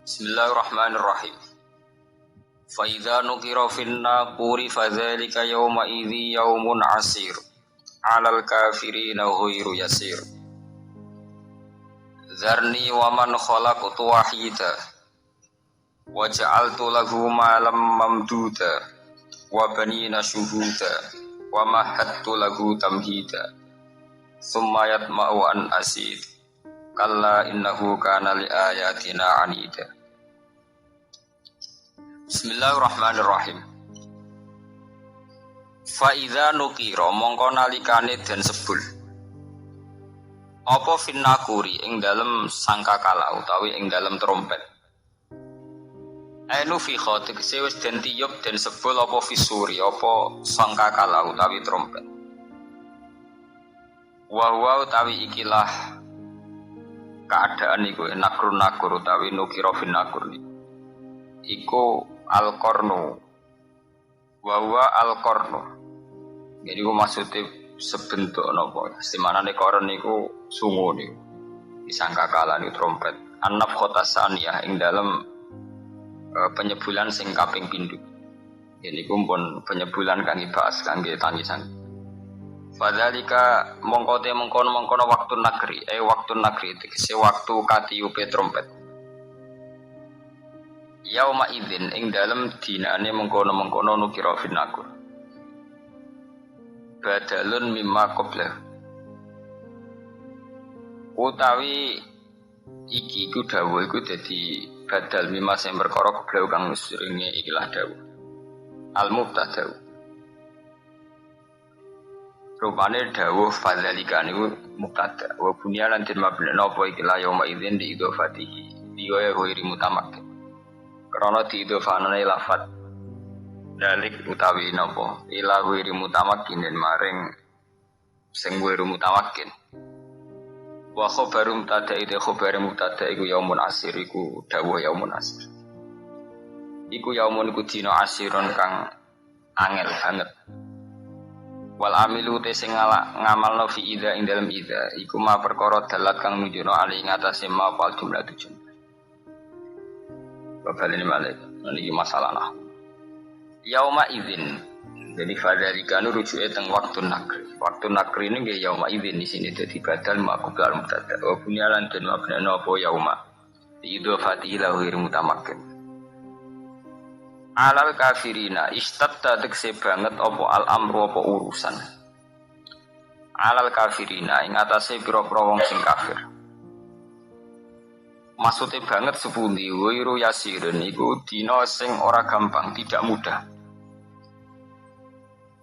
Bismillahirrahmanirrahim. Fa idza nuqira fin naquri fadzalika yawma idzi yaumun asir 'alal kafirina ghairu yasir. Zarni wa man khalaqtu wahida wa ja'altu lahu malam mamduda wa banina syuhuda wa mahattu lahu tamhida summa yatma'u an asid kalla innahu kana li ayatina anida. Bismillahirrahmanirrahim. Fa idza nuqira mongko nalikane den sebul apa finnakuri ing dalem sangkakala utawi ing dalem trompet. Ainu fi khotik wis den tiyub den sebul apa fisuri apa sangkakala utawi trompet. Wa utawi ikilah keadaan iku nakur utawi nukira finnakur iku al-qarnu wa huwa al-qarnu. Jadi ku maksudnya sebentuk napa istimanane koron niku sungu niku disangkakala niku trompet annaf khotasaniyah ing dalem penyebulan sing kaping pindho. Jadi ku pun penyebulan kang dibahas kangge tangisan. Fadzalika mongko te mengkono waktu negeri tegese waktu katiupe trompet. Yauma idzin ing dalem dinane mengkono nukira finnakur. Badalun mimma qabla. Utawi iki ku dawuh iku dadi badal mimma sing perkara qabla kang seringe ikilah dawuh. Al-mubtada. Rupane dawuh fadzalika niku mubtada. Wa bunya lan den mabna napa ikilah yauma idzin di idhofatihi. Diwa ghairi mutamakkin. Karena diidhofanane lafadz dalik utawi napa ila ghairi mutamakkin maring sing ghairi mutamakkin. Wa khabarum tada ide khabar mutada iku yaumun asir iku dawuh yaumun asir. Iku yaumun iku dina asirun kang angel banget. Wal amilu te sing ngamalno fi idza ing dalem idza iku ma perkara dalat kang nunjukno ali ngatasé ma fal jumlah tujuh. Bapak ini malik, ini masalah lah. Yauma idzin, jadi fadzalika nu rujuke teng waktu nakri. Waktu nakri ini nggih yauma idzin di sini jadi badal maqbul mubtada. Wa bunyalan den mabna napa yauma. Idhofati ila ghairi mutamakkin. Alal kafirina istatta tekse banget apa al amru apa urusan. Alal kafirina ing atase pira-pira wong sing kafir. Maksudnya banget sepundi wiru yasirin iku dina sing ora gampang, tidak mudah.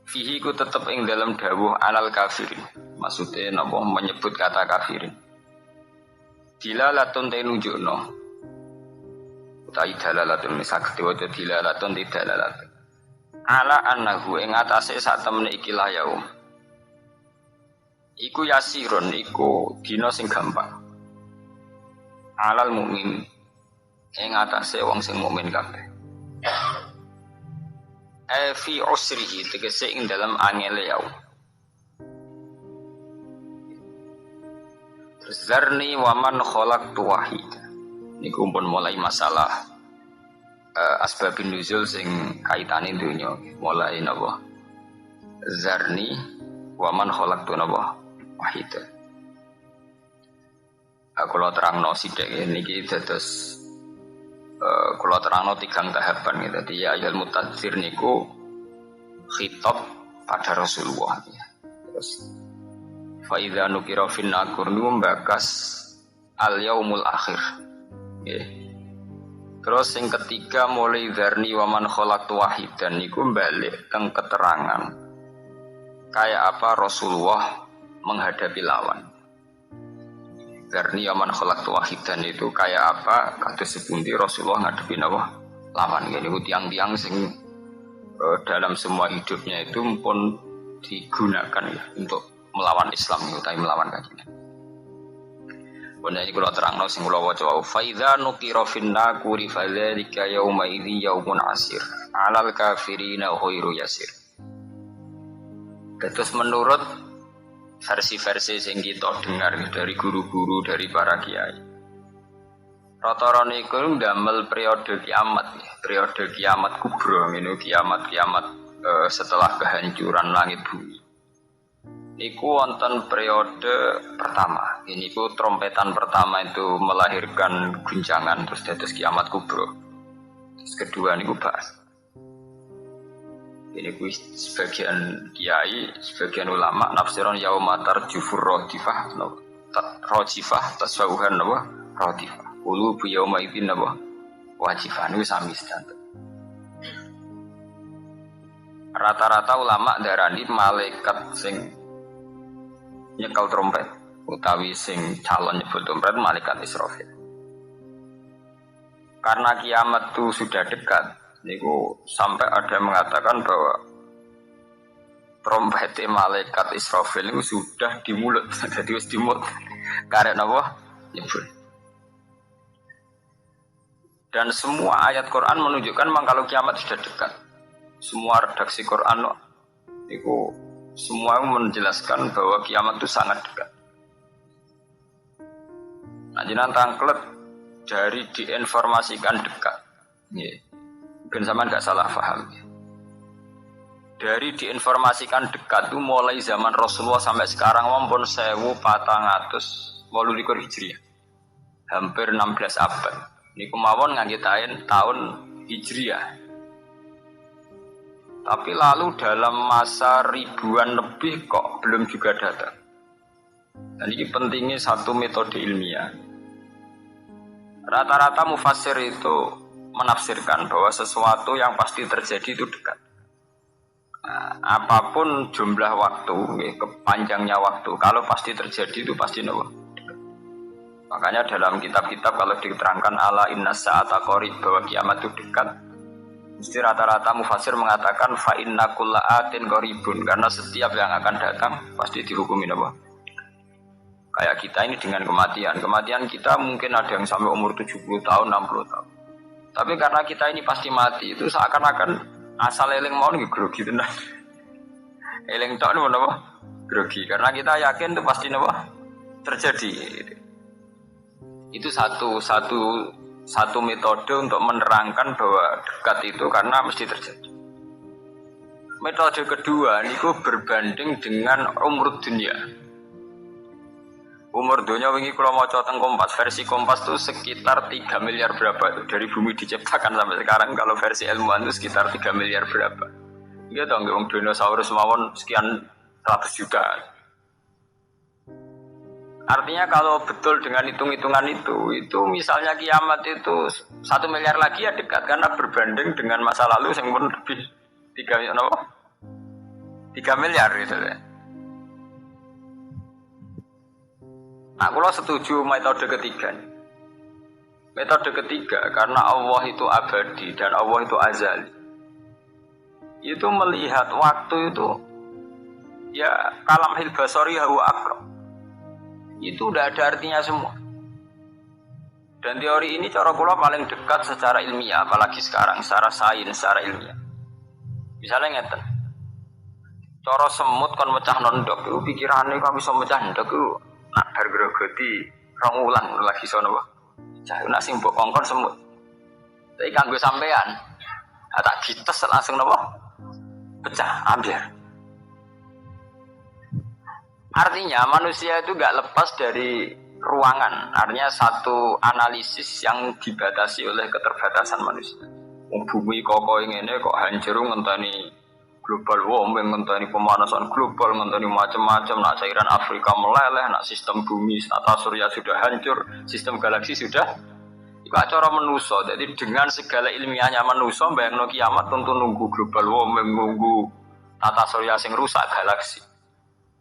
Fihi ku tetep ing dalam dawuh alal kafirin. Maksudnya napa menyebut kata kafirin. Dilalatun te nunjukno. Utawi dalalatun misakti waca dilalatun dalalatun. Ala annahu ing atase sak temene ikilah yaum. Iku yasirun iku dina sing gampang. Alal mukmin ing atase wong sing mukmin kabeh. Fi usrihi tegese ing dalam angele yaum. Terus zarni wa man khalaqtu wahida. Niku pun mulai masalah asbabun nuzul sing kaitane dunya. Mulai napa? Zarni wa man khalaqtu napa? Wahida. Kalau terangno sidik niki dados kalau terangno tigang tahapan gitu. Jadi ya ayat mutadzir niku khitab pada Rasulullah ya. Terus fa idza nukira fin nakur niku membakas al yaumul akhir. Nggih. Terus yang ketiga mulai dzarni wa man khalaqtu wahidan niku balik teng keterangan kayak apa Rasulullah menghadapi lawan. Karena yaman khalaqtu wahidan itu kayak apa kados sepundi Rasulullah ngadepi napa lawan ngene iku tiang-tiang sing dalam semua hidupnya itu pun digunakan ya, untuk melawan Islam utawi melawan kajian. Pun iki kula terangno sing kula waca wa fa idza nuqira fin naquri fadzalika yauma idzi yaumun asir 'alal kafirina ghairu yasir. Terus menurut versi-versi yang kita dengar dari guru-guru, dari para kiai, Rata-rata niku ndamel periode kiamat, ya. Periode kiamat kubro, ini kiamat-kiamat setelah kehancuran langit bumi. Niku wonten periode pertama. Ini ku trompetan pertama itu melahirkan guncangan terus dados kiamat kubro. Terus kedua niku bahas. Ini ku sebagian kiai, sebagian ulama nafsiron yauma tarjufur radifah, rajifah tasawuhan napa radifah. Ulu bu yauma idzin napa wajifah niku sami sedanten. Rata-rata ulama darani malaikat sing nyekel trompet utawi sing calon nyebut trompet malaikat Israfil. Karena kiamat itu sudah dekat, niku sampai ada yang mengatakan bahwa trompet malaikat Israfil itu sudah di mulut, jadi wis di mulut. Karek napa nyebut. Dan semua ayat Quran menunjukkan memang kalau kiamat sudah dekat. Semua redaksi Quran itu semua menjelaskan bahwa kiamat itu sangat dekat. Nah, jenengan tangklet dari diinformasikan dekat. Nggih. Ben sampean enggak salah paham. Dari diinformasikan dekat itu mulai zaman Rasulullah sampai sekarang maupun 1428 Hijriah. Hampir 16 abad. Niku mawon ngangge tahun Hijriah. Tapi lalu dalam masa ribuan lebih kok belum juga datang. Dan ini pentingnya satu metode ilmiah. Rata-rata mufassir itu menafsirkan bahwa sesuatu yang pasti terjadi itu dekat. Nah, apapun jumlah waktu, kepanjangnya waktu, kalau pasti terjadi itu pasti dekat. Makanya dalam kitab-kitab kalau diterangkan ala inna sa'ata qarib bahwa kiamat itu dekat, mesti rata-rata mufassir mengatakan fa inna kulla atin qaribun, karena setiap yang akan datang pasti dihukumi apa? Kayak kita ini dengan kematian. Kematian kita mungkin ada yang sampai umur 70 tahun, 60 tahun. Tapi karena kita ini pasti mati, itu seakan-akan asal eling mau nih grogi tenan. Eling tok niku napa? Grogi. Karena kita yakin itu pasti napa? Terjadi. Itu satu metode untuk menerangkan bahwa dekat itu karena mesti terjadi. Metode kedua niku berbanding dengan umur dunia. Umur dunia wingi kula maca teng Kompas, versi Kompas itu sekitar 3 miliar berapa itu dari bumi diciptakan sampai sekarang. Kalau versi ilmuwan itu sekitar 3 miliar berapa. Iya dong, wong dinosaurus mawon sekian 100 juta. Artinya kalau betul dengan hitung-hitungan itu misalnya kiamat itu 1 miliar lagi ya dekat karena berbanding dengan masa lalu yang pun lebih 3 miliar gitu ya. Nah, kalau setuju metode ketiga. Metode ketiga karena Allah itu abadi dan Allah itu azali. Itu melihat waktu itu ya kalamhil basari huwa aqrab. Itu udah ada artinya semua. Dan teori ini cara kula paling dekat secara ilmiah, apalagi sekarang secara sains, secara ilmiah. Misalnya ngeten. Cara semut kon mecah nondok, itu pikirane kok bisa mecah nondok itu nak bar grogoti rong wulan lagi sono wae. Cah nak sing mbok kongkon semut. Tapi kanggo sampean, tak gites langsung napa? Pecah, ambil. Artinya manusia itu gak lepas dari ruangan. Artinya satu analisis yang dibatasi oleh keterbatasan manusia. Bumi kok ini kok hancur ngenteni global warming, ngenteni pemanasan global, ngenteni macam-macam. Nak cairan Afrika meleleh, nak sistem bumi tata surya sudah hancur, sistem galaksi sudah. Itu cara manusia. Jadi dengan segala ilmiahnya manusia, bayangno kiamat tentu nunggu global warming, nunggu tata surya sing rusak galaksi.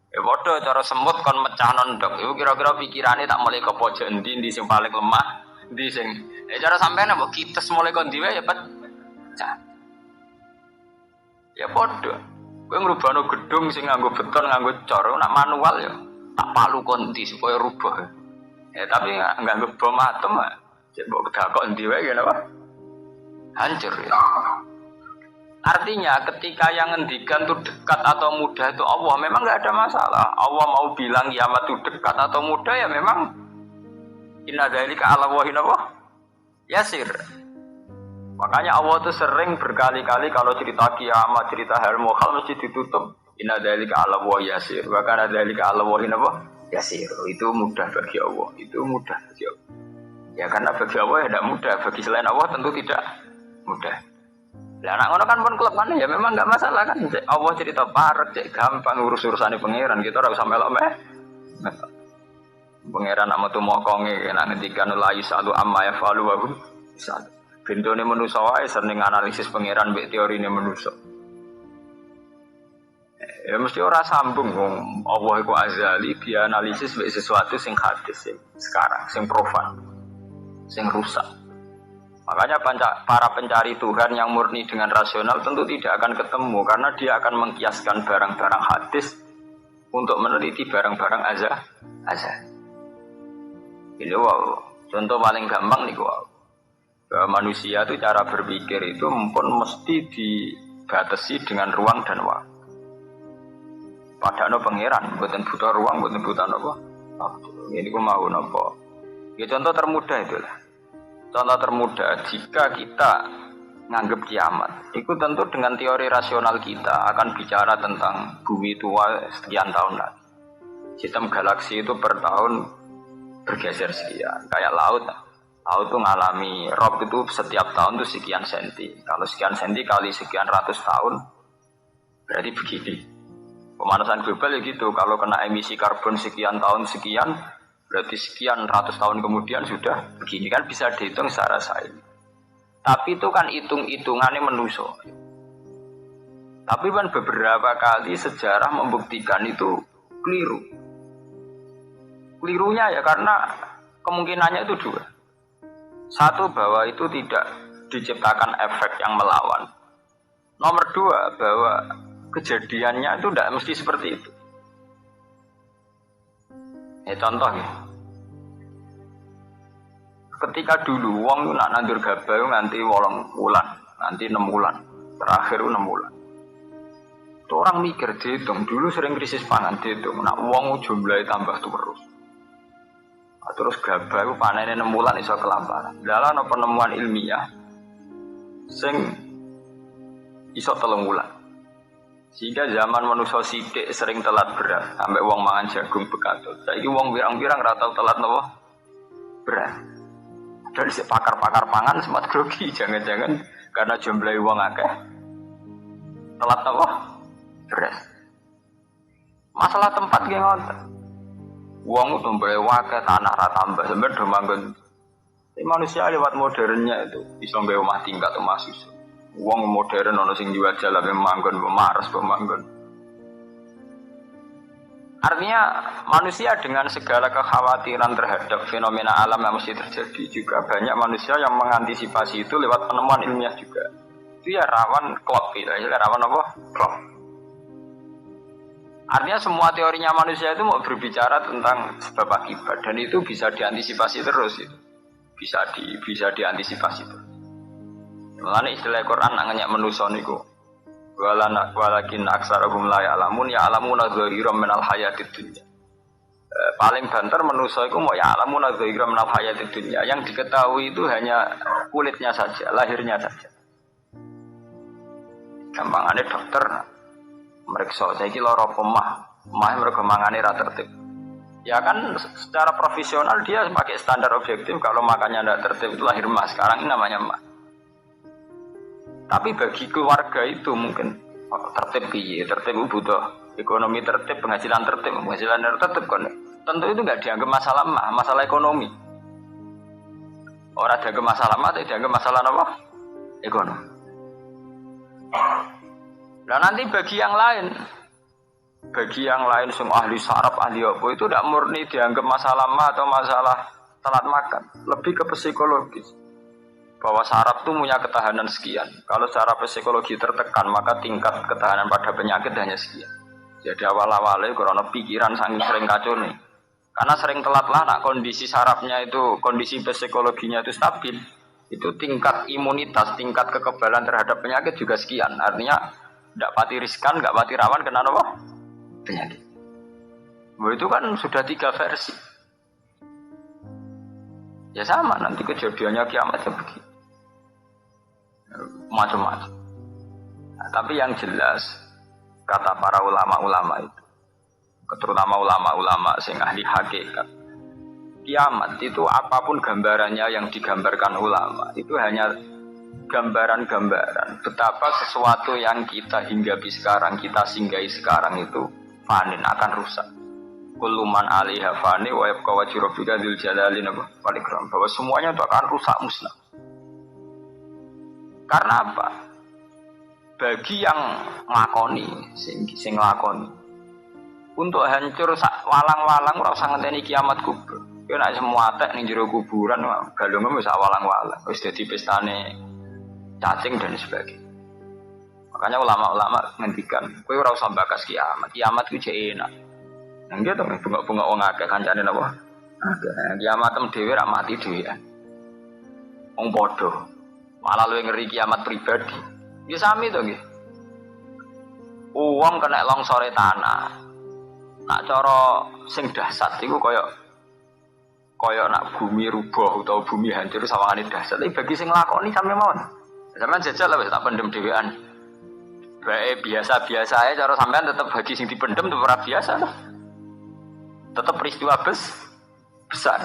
Ya bodoh cara semut kon mecah nondok. Iku kira-kira pikirane tak mulai ke pojok endi sing paling lemah, endi sing cara sampean mbok kites mulai kon diwe ya pecah. Ya bodoh. Kowe ngrubahno gedung sing nganggo beton, nganggo cor, nak manual ya tak palu kon ndi supaya rubah. Ya tapi nganggo bom atom ah. Cek mbok kedakok endi wae ya napa? Hancur ya. Artinya ketika yang ngendikan itu dekat atau mudah itu Allah memang nggak ada masalah. Allah mau bilang kiamat itu dekat atau mudah ya memang inna dzalika 'ala Allahi Yasir. Makanya Allah tuh sering berkali-kali kalau cerita kiamat, cerita hal mukhal mesti ditutup. Inna dzalika 'ala wa yasir. Wa kana dzalika 'ala wa yasir. Itu mudah bagi Allah. Itu mudah bagi Allah. Ya karena bagi Allah ya tidak mudah. Bagi selain Allah tentu tidak mudah. Lah anak ngono kan pun klub mana ya memang enggak masalah kan. Allah cerita parek, cek gampang urus-urusane pangeran. Kita ora usah melok meh. Pangeran amat mokonge nek ngendikan la yusalu amma yafalu wa hum yusalu. Bentone manusa wae sering analisis pangeran mbek teorine manusa. Ya mesti ora sambung wong Allah iku azali dianalisis mbek sesuatu sing hadis sekarang, sing profan, sing rusak. Makanya para pencari Tuhan yang murni dengan rasional tentu tidak akan ketemu karena dia akan mengkiaskan barang-barang hadis untuk meneliti barang-barang azali. Ini wow, contoh paling gampang nih wow. Bahwa manusia itu cara berpikir itu pun mesti dibatasi dengan ruang dan waktu. Padahal pangeran, bukan butuh ruang, bukan butuh apa. Ini aku mau apa? Ya contoh termudah itulah. Contoh termudah jika kita nganggap kiamat, itu tentu dengan teori rasional kita akan bicara tentang bumi tua sekian tahun lagi. Sistem galaksi itu per tahun bergeser sekian, kayak laut. Laut itu ngalami rob itu setiap tahun itu sekian senti. Kalau sekian senti kali sekian ratus tahun, berarti begini. Pemanasan global ya gitu. Kalau kena emisi karbon sekian tahun sekian, berarti sekian ratus tahun kemudian sudah begini kan bisa dihitung secara sains. Tapi itu kan hitung-hitungannya manusia. Tapi kan beberapa kali sejarah membuktikan itu keliru. Kelirunya ya karena kemungkinannya itu dua. Satu, bahwa itu tidak diciptakan efek yang melawan. Nomor dua, bahwa kejadiannya itu tidak mesti seperti itu. Ya contoh ya. Ketika dulu wong nak nandur gabah nganti 8 bulan, nanti 6 bulan, terakhir 6 bulan. Itu orang mikir dihitung, dulu sering krisis pangan dihitung, nak wong jumlahnya tambah terus. Terus gabah itu panennya 6 bulan iso kelaparan. Dalam penemuan ilmiah sing iso 3 bulan. Sehingga zaman manusia sithik sering telat beras, sampai wong mangan jagung bekatut. Saiki wong pirang-pirang ora tau telat napa? Beras. Dari si pakar-pakar pangan sempat grogi, jangan-jangan karena jumlah wong akeh telat napa? Beras. Masalah tempat ki ngoten. Uang itu berewaknya tanah rata tambah sampai domanggon. Manusia lewat modernnya itu bisa bawa rumah tingkat atau mahasiswa. Uang modern ono sing jual jalan memanggon, memaras pemanggon. Artinya manusia dengan segala kekhawatiran terhadap fenomena alam yang mesti terjadi juga banyak manusia yang mengantisipasi itu lewat penemuan ilmiah juga. Itu ya rawan klop gitu, rawan apa? Klop. Artinya semua teorinya manusia itu mau berbicara tentang sebab akibat dan itu bisa diantisipasi terus itu. Bisa diantisipasi terus. Mulane istilah Quran nanya manusia niku. Walakin aksarahum la ya'lamun ya'lamuna zahiran minal hayatid dunya. Paling banter manusia itu mau ya'lamuna zahiran minal hayatid dunya. Yang diketahui itu hanya kulitnya saja, lahirnya saja. Gampangane dokter mereka saya kira lara pemah mereka mangane ra tertib. Ya kan secara profesional dia pakai standar objektif kalau makannya tidak tertib itu lahir mah. Sekarang ini namanya mah. Tapi bagi keluarga itu mungkin tertib piye? Tertib butuh ekonomi tertib, penghasilan tertib kan. Tentu itu enggak dianggap masalah mah, masalah ekonomi. Orang dianggap masalah mah, dianggap masalah apa? Ekonomi. Nah nanti bagi yang lain sing ahli saraf, ahli apa itu tidak murni dianggap masalah mah atau masalah telat makan, lebih ke psikologis. Bahwa saraf itu punya ketahanan sekian. Kalau secara psikologi tertekan, maka tingkat ketahanan pada penyakit hanya sekian. Jadi awal-awalnya karena pikiran saking sering kacau nih. Karena sering telat lah, nak kondisi sarafnya itu, kondisi psikologinya itu stabil, itu tingkat imunitas, tingkat kekebalan terhadap penyakit juga sekian. Artinya tidak pati riskan, tidak pati rawan kena apa? Penyakit. Itu kan sudah 3 versi. Ya sama nanti kejadiannya kiamat ya begitu. Macam-macam. Nah, tapi yang jelas kata para ulama-ulama itu, terutama ulama-ulama sing ahli hakikat, kiamat itu apapun gambarannya yang digambarkan ulama itu hanya gambaran-gambaran betapa sesuatu yang kita hinggapi sekarang, kita singgahi sekarang itu fanin, akan rusak. Kullu man 'alaiha fani wa yabqa wajhu rabbika dzul jalali wal ikram, bahwa semuanya itu akan rusak musnah. Karena apa? Bagi yang nglakoni, sing nglakoni untuk hancur walang-walang ora usah ngenteni kiamat kubur. Yo nek semua atek ning jero kuburan galunge wis walang-walang, wis dadi pestane cacing dan sebagainya. Makanya ulama-ulama ngendikan, kowe ora usah bakas kiamat. Kiamat ku jek enak. Nang gitu bengok-bengok wong akeh kancane napa? Akeh. Kiamat tem dhewe ra mati dhewean. Wong padha. Malah luwih ngeri kiamat pribadi. Ya sami to nggih. Wong kena longsore tanah. Nak cara sing dahsyat iku kaya nak bumi rubuh utawa bumi hancur sawangane dahsyat. Tapi bagi sing nglakoni sami mawon. Sampeyan jajal wis tak pendem dhewean. Bae biasa-biasa ae cara sampean tetep bagi sing dipendem tetep ora biasa to. Tetep peristiwa besar.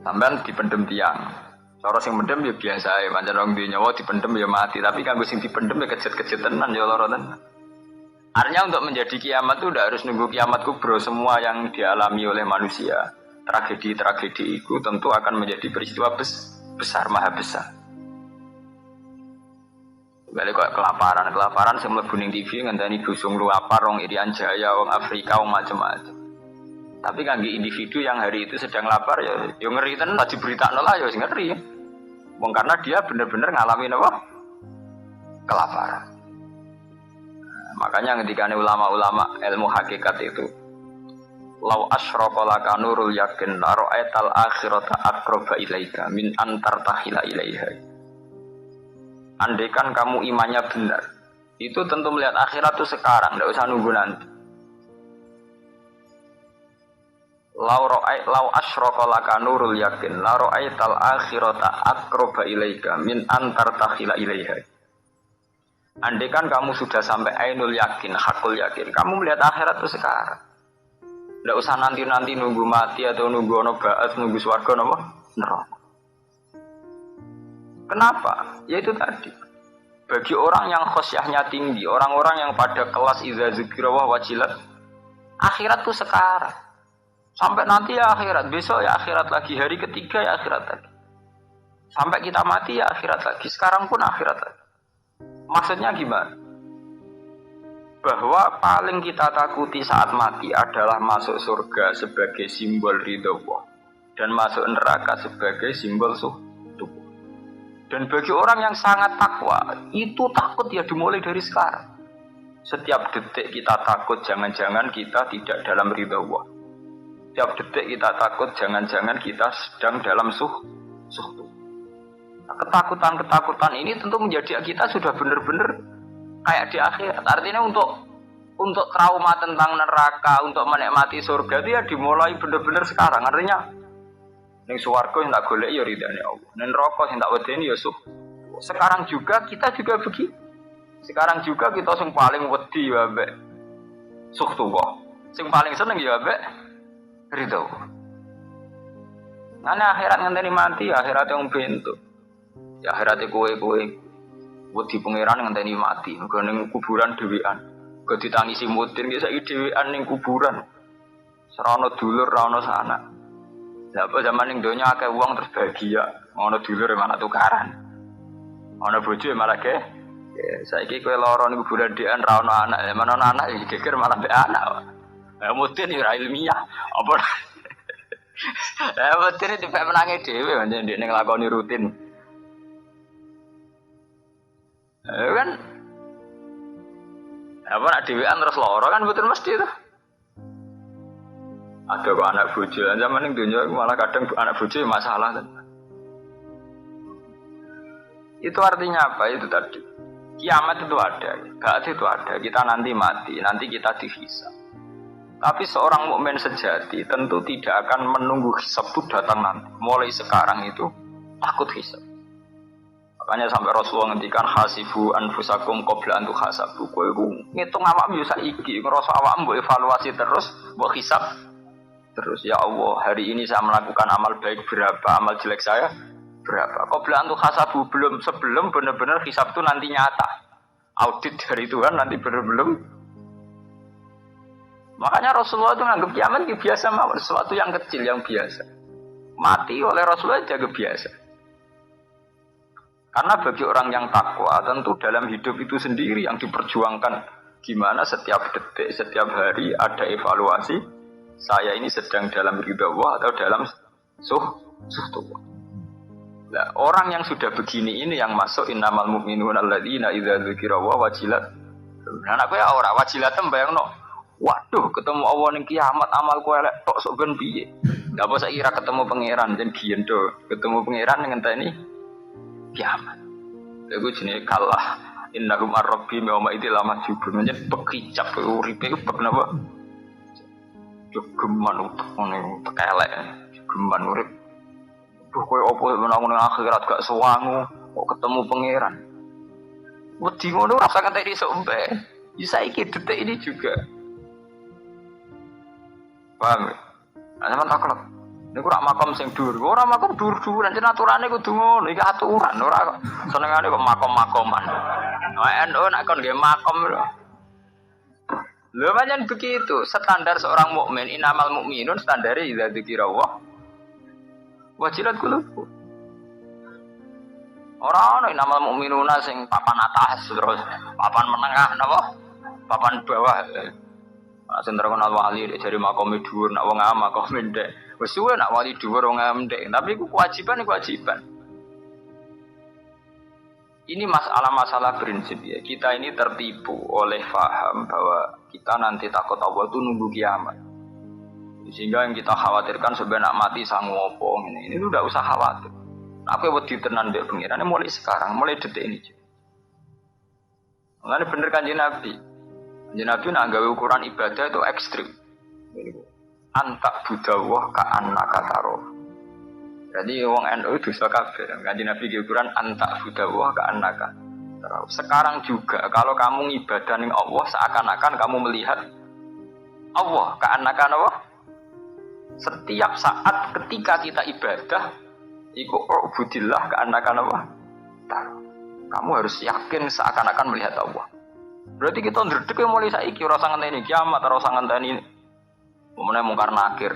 Sampean dipendem tiang. Cara sing mendem ya biasa ae, pancen wong duwe nyawa dipendem ya mati, tapi kanggo sing dipendem ya kejet-kejet tenan ya lara tenan. Artinya untuk menjadi kiamat itu tidak harus nunggu kiamat kubro. Semua yang dialami oleh manusia, tragedi-tragedi itu tentu akan menjadi peristiwa besar, maha besar. Balik kok kelaparan sing mlebu ning TV ngenteni busung luapar wong Irian Jaya, wong Afrika, wong macam-macam. Tapi kangge individu yang hari itu sedang lapar ya ngeri tenan diberitakno lah ya wis ngeri. Wong karena dia benar-benar ngalami apa? Kelaparan. Nah, makanya ketika ulama-ulama ilmu hakikat itu lau asyraqa laka nurul yakin la ra'aital akhirata aqraba ilaika min antar tahila ilaiha. Andaikan kamu imannya benar, itu tentu melihat akhirat itu sekarang, tidak usah nunggu nanti. Lau asyraqa laka nurul yakin la ra'aital akhirata aqraba ilaika min antar tahila ilaiha. Andaikan kamu sudah sampai ainul yakin, hakul yakin, kamu melihat akhirat itu sekarang. Tidak usah nanti-nanti nunggu mati atau nunggu ono ba'ats, nunggu swarga napa? Neraka. Kenapa? Ya itu tadi. Bagi orang yang khosyahnya tinggi, orang-orang yang pada kelas idza dzikra wa wajilat, akhirat itu sekarang. Sampai nanti ya akhirat, besok ya akhirat lagi, hari ketiga ya akhirat lagi. Sampai kita mati ya akhirat lagi, sekarang pun akhirat lagi. Maksudnya gimana? Bahwa paling kita takuti saat mati adalah masuk surga sebagai simbol ridho Allah dan masuk neraka sebagai simbol tubuh. Dan bagi orang yang sangat takwa, itu takut ya dimulai dari sekarang. Setiap detik kita takut jangan-jangan kita tidak dalam ridho Allah. Setiap detik kita takut jangan-jangan kita sedang dalam suhtu. Ketakutan-ketakutan ini tentu menjadi kita sudah benar-benar kayak di akhirat. Artinya untuk trauma tentang neraka, untuk menikmati surga itu ya dimulai benar-benar sekarang. Artinya ning swarga sing tak goleki ya ridane Allah. Ning neraka sing tak wedeni ya sekarang juga kita juga begitu. Sekarang juga kita sing paling wedi ya mbek suhtu kok. Sing paling seneng ya mbek ridho. Nane akhirat ngenteni mati, akhirat yang bentuk. Ya akhirate kowe wedi pangeran ngenteni mati, nggo ning kuburan dhewean. Nggo ditangisi mudin ki saiki dhewean ning kuburan. Ora ana dulur, ora ana sanak. Lah apa zaman ning donya akeh wong terus bahagia, ana dulur malah tukaran. Ana bojo malah ge. Saiki kowe lara ning kuburan dhewean ra ana anak, ya mana ana anak iki geger malah mbek anak. Ya mudin ya ilmiah. Apa mudin dipek menange dhewe pancen ndek ning lakoni rutin. Kan apa nak dhewean terus lara kan betul mesti itu. Ada kok anak bojo, zaman ning dunia malah kadang anak bojo masalah kan. Itu artinya apa? Itu tadi. Kiamat itu ada, ba'ats itu ada. Kita nanti mati, nanti kita dihisab. Tapi seorang mukmin sejati tentu tidak akan menunggu hisab itu datang nanti. Mulai sekarang itu takut hisab. Makanya sampai Rasulullah ngendikan hasibu anfusakum qabla an tuhasabu. Kowe iku ngitung awakmu yo saiki, ngrasa awakmu mbok evaluasi terus, mbok hisab terus. Ya Allah, hari ini saya melakukan amal baik berapa, amal jelek saya berapa. Qabla an tuhasabu, sebelum benar-benar hisab itu nanti nyata. Audit dari Tuhan nanti belum. Makanya Rasulullah itu menganggap kiamat itu biasa mawon, sesuatu yang kecil yang biasa. Mati oleh Rasulullah jaga biasa. Karena bagi orang yang takwa tentu dalam hidup itu sendiri yang diperjuangkan gimana setiap detik, setiap hari ada evaluasi saya ini sedang dalam ridha Allah atau dalam suhtullah. Nah, orang yang sudah begini ini yang masuk innamal mu'minuna alladzina idza dzukira wa wajilat. Nah, aku ya ora wajilat bayangno. Waduh, ketemu Allah ning kiamat amalku elek tok sok ben piye. Lah apa sak kira ketemu pangeran jen biyen to. Ketemu pangeran ngenteni kiamat. Iku jenenge kalah. Innahum ar-rabbi yawma idzil lamajubun. Jen bekicap uripe iku bek napa? Geman utek ngene elek. Geman urip. Duh koyo apa menang nang akhirat gak sewangu kok ketemu pangeran. Wedi ngono rasa ngenteni sok mbek. Bisa iki detik ini juga. Paham ya? Nah, sampeyan takut. Niku rak makom sing dhuwur. Ora makom dhuwur-dhuwuran, jan aturane kudu ngono. Iki aturan, ora kok senengane kok makom-makoman. NU nek kon nggih makom lho. Lho pancen begitu. Standar seorang mukmin, innamal mu'minun standare idza dzikira Allah. Wajilat qulubuhum. Ora ana innamal mu'minuna sing papan atas terus papan menengah napa? Papan bawah. Sing terkenal wali dari makom dhuwur nak wong am makom ndek. Wis suwe nak wali dhuwur wong am ndek, tapi iku kewajiban. Ini masalah prinsip ya. Kita ini tertipu oleh faham bahwa kita nanti takut Allah itu nunggu kiamat. Sehingga yang kita khawatirkan sebenarnya mati sangu opo ini udah usah khawatir. Aku wedi tenan mbek pengirannya mulai sekarang, mulai detik ini. Mulane bener Kanjeng Nabi. Nabi nak gawe ukuran ibadah itu ekstrim. Antak budawah ka annaka taro. Jadi wong NU dosa kabeh. Kanjeng Nabi gawe ukuran antak budawah ka annaka taro. Sekarang juga kalau kamu ibadah ning Allah seakan-akan kamu melihat Allah ka annaka Allah. Setiap saat ketika kita ibadah iku ubudillah ka annaka Allah. Kamu harus yakin seakan-akan melihat Allah. Berarti kita ndredeg mulai saiki ora usah ngenteni kiamat, ora usah ngenteni meneh mungkar nakir.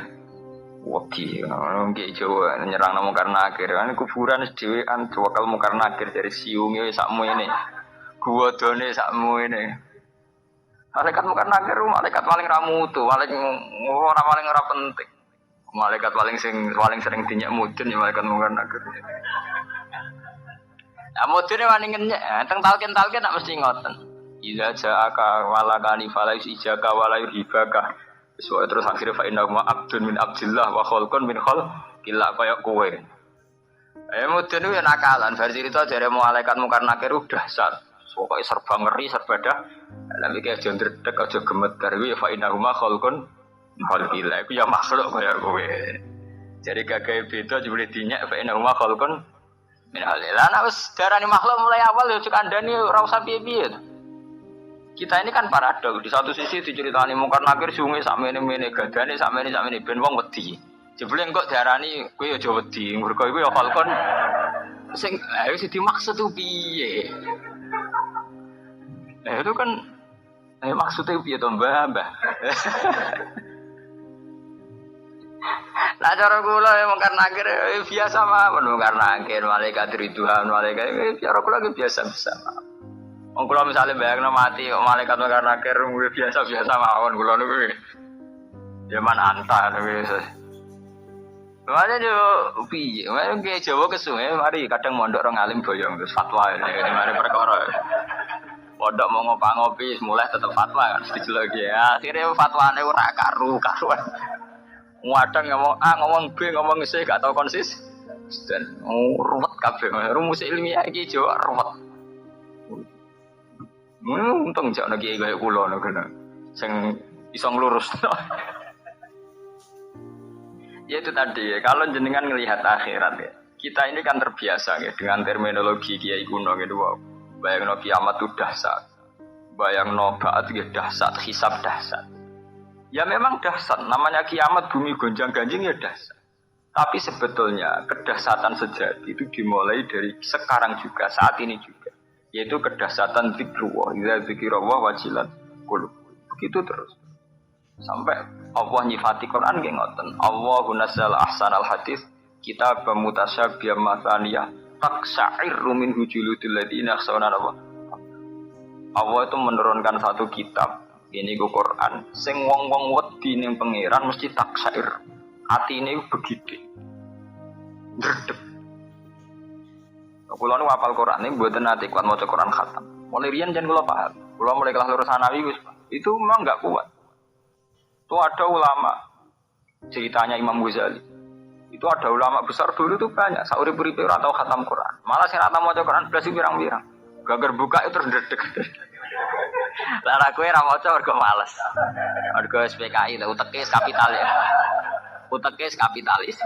Wedi nggih Jawa nyerang mungkar nakir. Kan kuburan dhewean wakal mungkar nakir dari siunge sakmu ini. Guwadane sakmu ini. Malaikat mungkar nakir malaikat paling ra mutu, paling ora penting. Malaikat paling sering dinyak mudun ya malaikat mungkar nakir. Nah mudune wani ngenyek, teng talken-talken nak mesti ngoten. Iza ja'aka walakani falais ijaka walayur hibaka. Terus akhirnya fa'innahu abdun min abdillah wa khalqun min khalqillah kaya kowe. Mudun itu ya nakalan. Versi itu dari malaikat mungkar nakir udah dahsyat. Pokoknya serba ngeri, serba dah. Tapi kayak jangan terdek, aja gemetar. Itu ya fa'innahu khalqun min khalqillah. Itu ya makhluk kaya kowe. Jadi gagah beda boleh dinyak fa'innahu khalqun min khalqillah. Nah darani makhluk mulai awal ya cek andani ora usah piye-piye. Kita ini kan paradok. Di satu sisi diceritani mungkar nakir sungai sakmene-mene, gadane sakmene-sakmene ben wong wedi. Jebule engko diarani kowe aja wedi, mergo iku ya falcon sing wis dimaksud ku piye. Itu kan maksudnya piye to, Mbah? Lah cara kula mungkar nakir biasa mawon mungkar nakir, malaikat ridwan, malaikat cara kula biasa-biasa. Wong kula misale bayangno mati kok malaikat mungkar nakir biasa-biasa mawon kula niku. Zaman anta niku. Mane yo piye? Mane ge Jawa kesunge mari kadang mondok rong alim boyong terus fatwa ini mari perkara. Pondok mau ngopi mulai tetep fatwa kan dijelok ya. Akhire fatwane ora karu-karuan. Wadang ngomong B ngomong C gak tau konsis. Dan ruwet kabeh. Rumus ilmiah iki Jawa ruwet. Untung jak nek kiai kaya kula ngono. Sing iso nglurusno. Ya itu tadi, kalau jenengan ngelihat akhirat ya, kita ini kan terbiasa ya dengan terminologi kiai kuno gitu. Bayangno kiamat itu dahsyat, bayangno ba'at itu dahsyat, hisab dahsyat. Ya memang dahsyat, namanya kiamat bumi gonjang-ganjing ya dahsyat. Tapi sebetulnya kedahsyatan sejati itu dimulai dari sekarang juga, saat ini juga. Yaitu kedahsyatan zikrullah, idza zikrullah wajilat qulub. Begitu terus. Sampai Allah nyifati Quran nggih ngoten. Allahu nazzala ahsanal hadis kitabam mutasyabbihan mathaniyah taksa'irru min hujuludil ladina yakhshawna Allah. Allah itu menurunkan satu kitab, ini Quran, sing wong-wong wedi ning pangeran mesti taksair. Atine begitu. Dredeg. Kula nu hafal Quran ini mboten nate kuat maca Quran khatam. Mulai riyen jan kula paham. Kula mulai kelas lurus sanawi wis itu memang enggak kuat. Itu ada ulama ceritanya Imam Ghazali. Itu ada ulama besar dulu itu banyak. Saurip-uripe ora tau khatam Quran. Malah sing ora maca Quran blas pirang-pirang. Gagar buka itu terus ndredeg. Lah ra kowe ra maca mergo males. Mergo SPKI lho uteke kapitalis. Uteke kapitalis.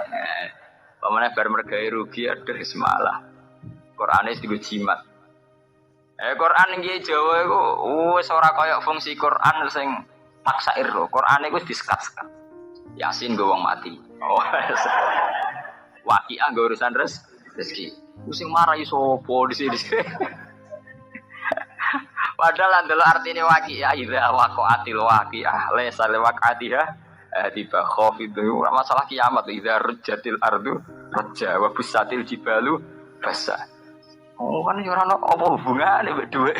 Pamane bar mergawe rugi aduh semalah. Qur'ane digo jimat. Quran iki Jawa iku wis ora kaya fungsi Quran sing taksair lho. Qur'ane iku diskat-sekat. Yasin go wong mati. Oh. Waqiah go urusan rezeki. Ku sing marahi sapa di sini. Padahal ndelok artine waqiah idza waqa'atil waqiah laysa liwaqa'atiha tiba khafidu ora masalah kiamat idza rujjatil ardu rajja wa busatil jibalu basa. Oh kan yo ora ono apa hubungane mbek dhuwit.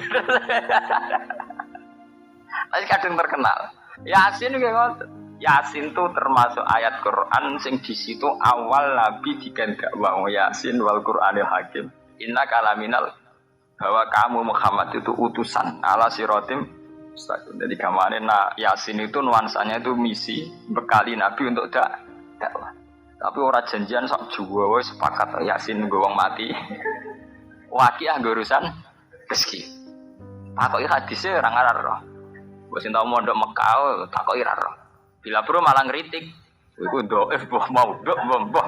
Tapi kadang terkenal. Yasin nggih ngoten. Yasin itu termasuk ayat Quran sing di situ awal Nabi digandak wa Yasin wal Qur'anil Hakim. Inna kalaminal bahwa kamu Muhammad itu utusan ala siratim mustaqim. Jadi gamane Yasin itu nuansanya itu misi bekali Nabi untuk dakwah. Tapi ora janjian sok juwa wis sepakat Yasin nggo wong mati. Waqiah nggo urusan rezeki. Takoki hadise ora ngarah. Wis entuk mondok Mekah takoki ora roh. Bila perlu malah ngritik. Iku dhaif mau mbah.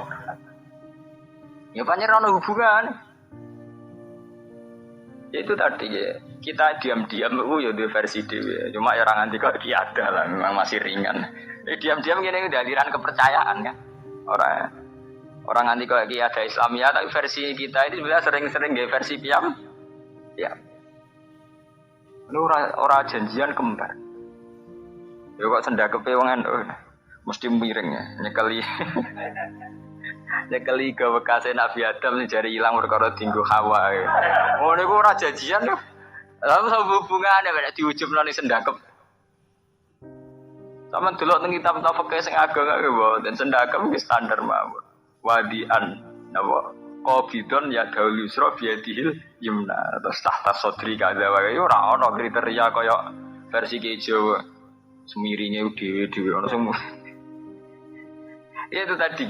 Ya pancen ono hubungan. Itu tadi ya, kita diam-diam ya di versi dewe. Cuma ya orang nanti kok ada lah, memang masih ringan. Diam-diam gini udah aliran kepercayaan kan. Orang nanti kok ada Islamia, tapi versi kita itu sebenarnya sering-sering gak versi piam. Ya, ini orang janjian kembar. Ya kok sendak kepewangan, mesti miring ya, nyekeli ke bekasnya Nabi Adam jari hilang perkara tinggu Hawa. Oh ini ora janjian lho. Lalu sama hubungannya pada diujub nani sendakep. Sama delok teng kitab fikih sing ageng-ageng dan sendakep iki standar mawon. Wadian napa qabidon ya daul yusra biyadihil yumna terus tahta sodri kadha wae ora ana kriteria kaya versi Jawa semiringe dhewe-dhewe ana semua. Itu tadi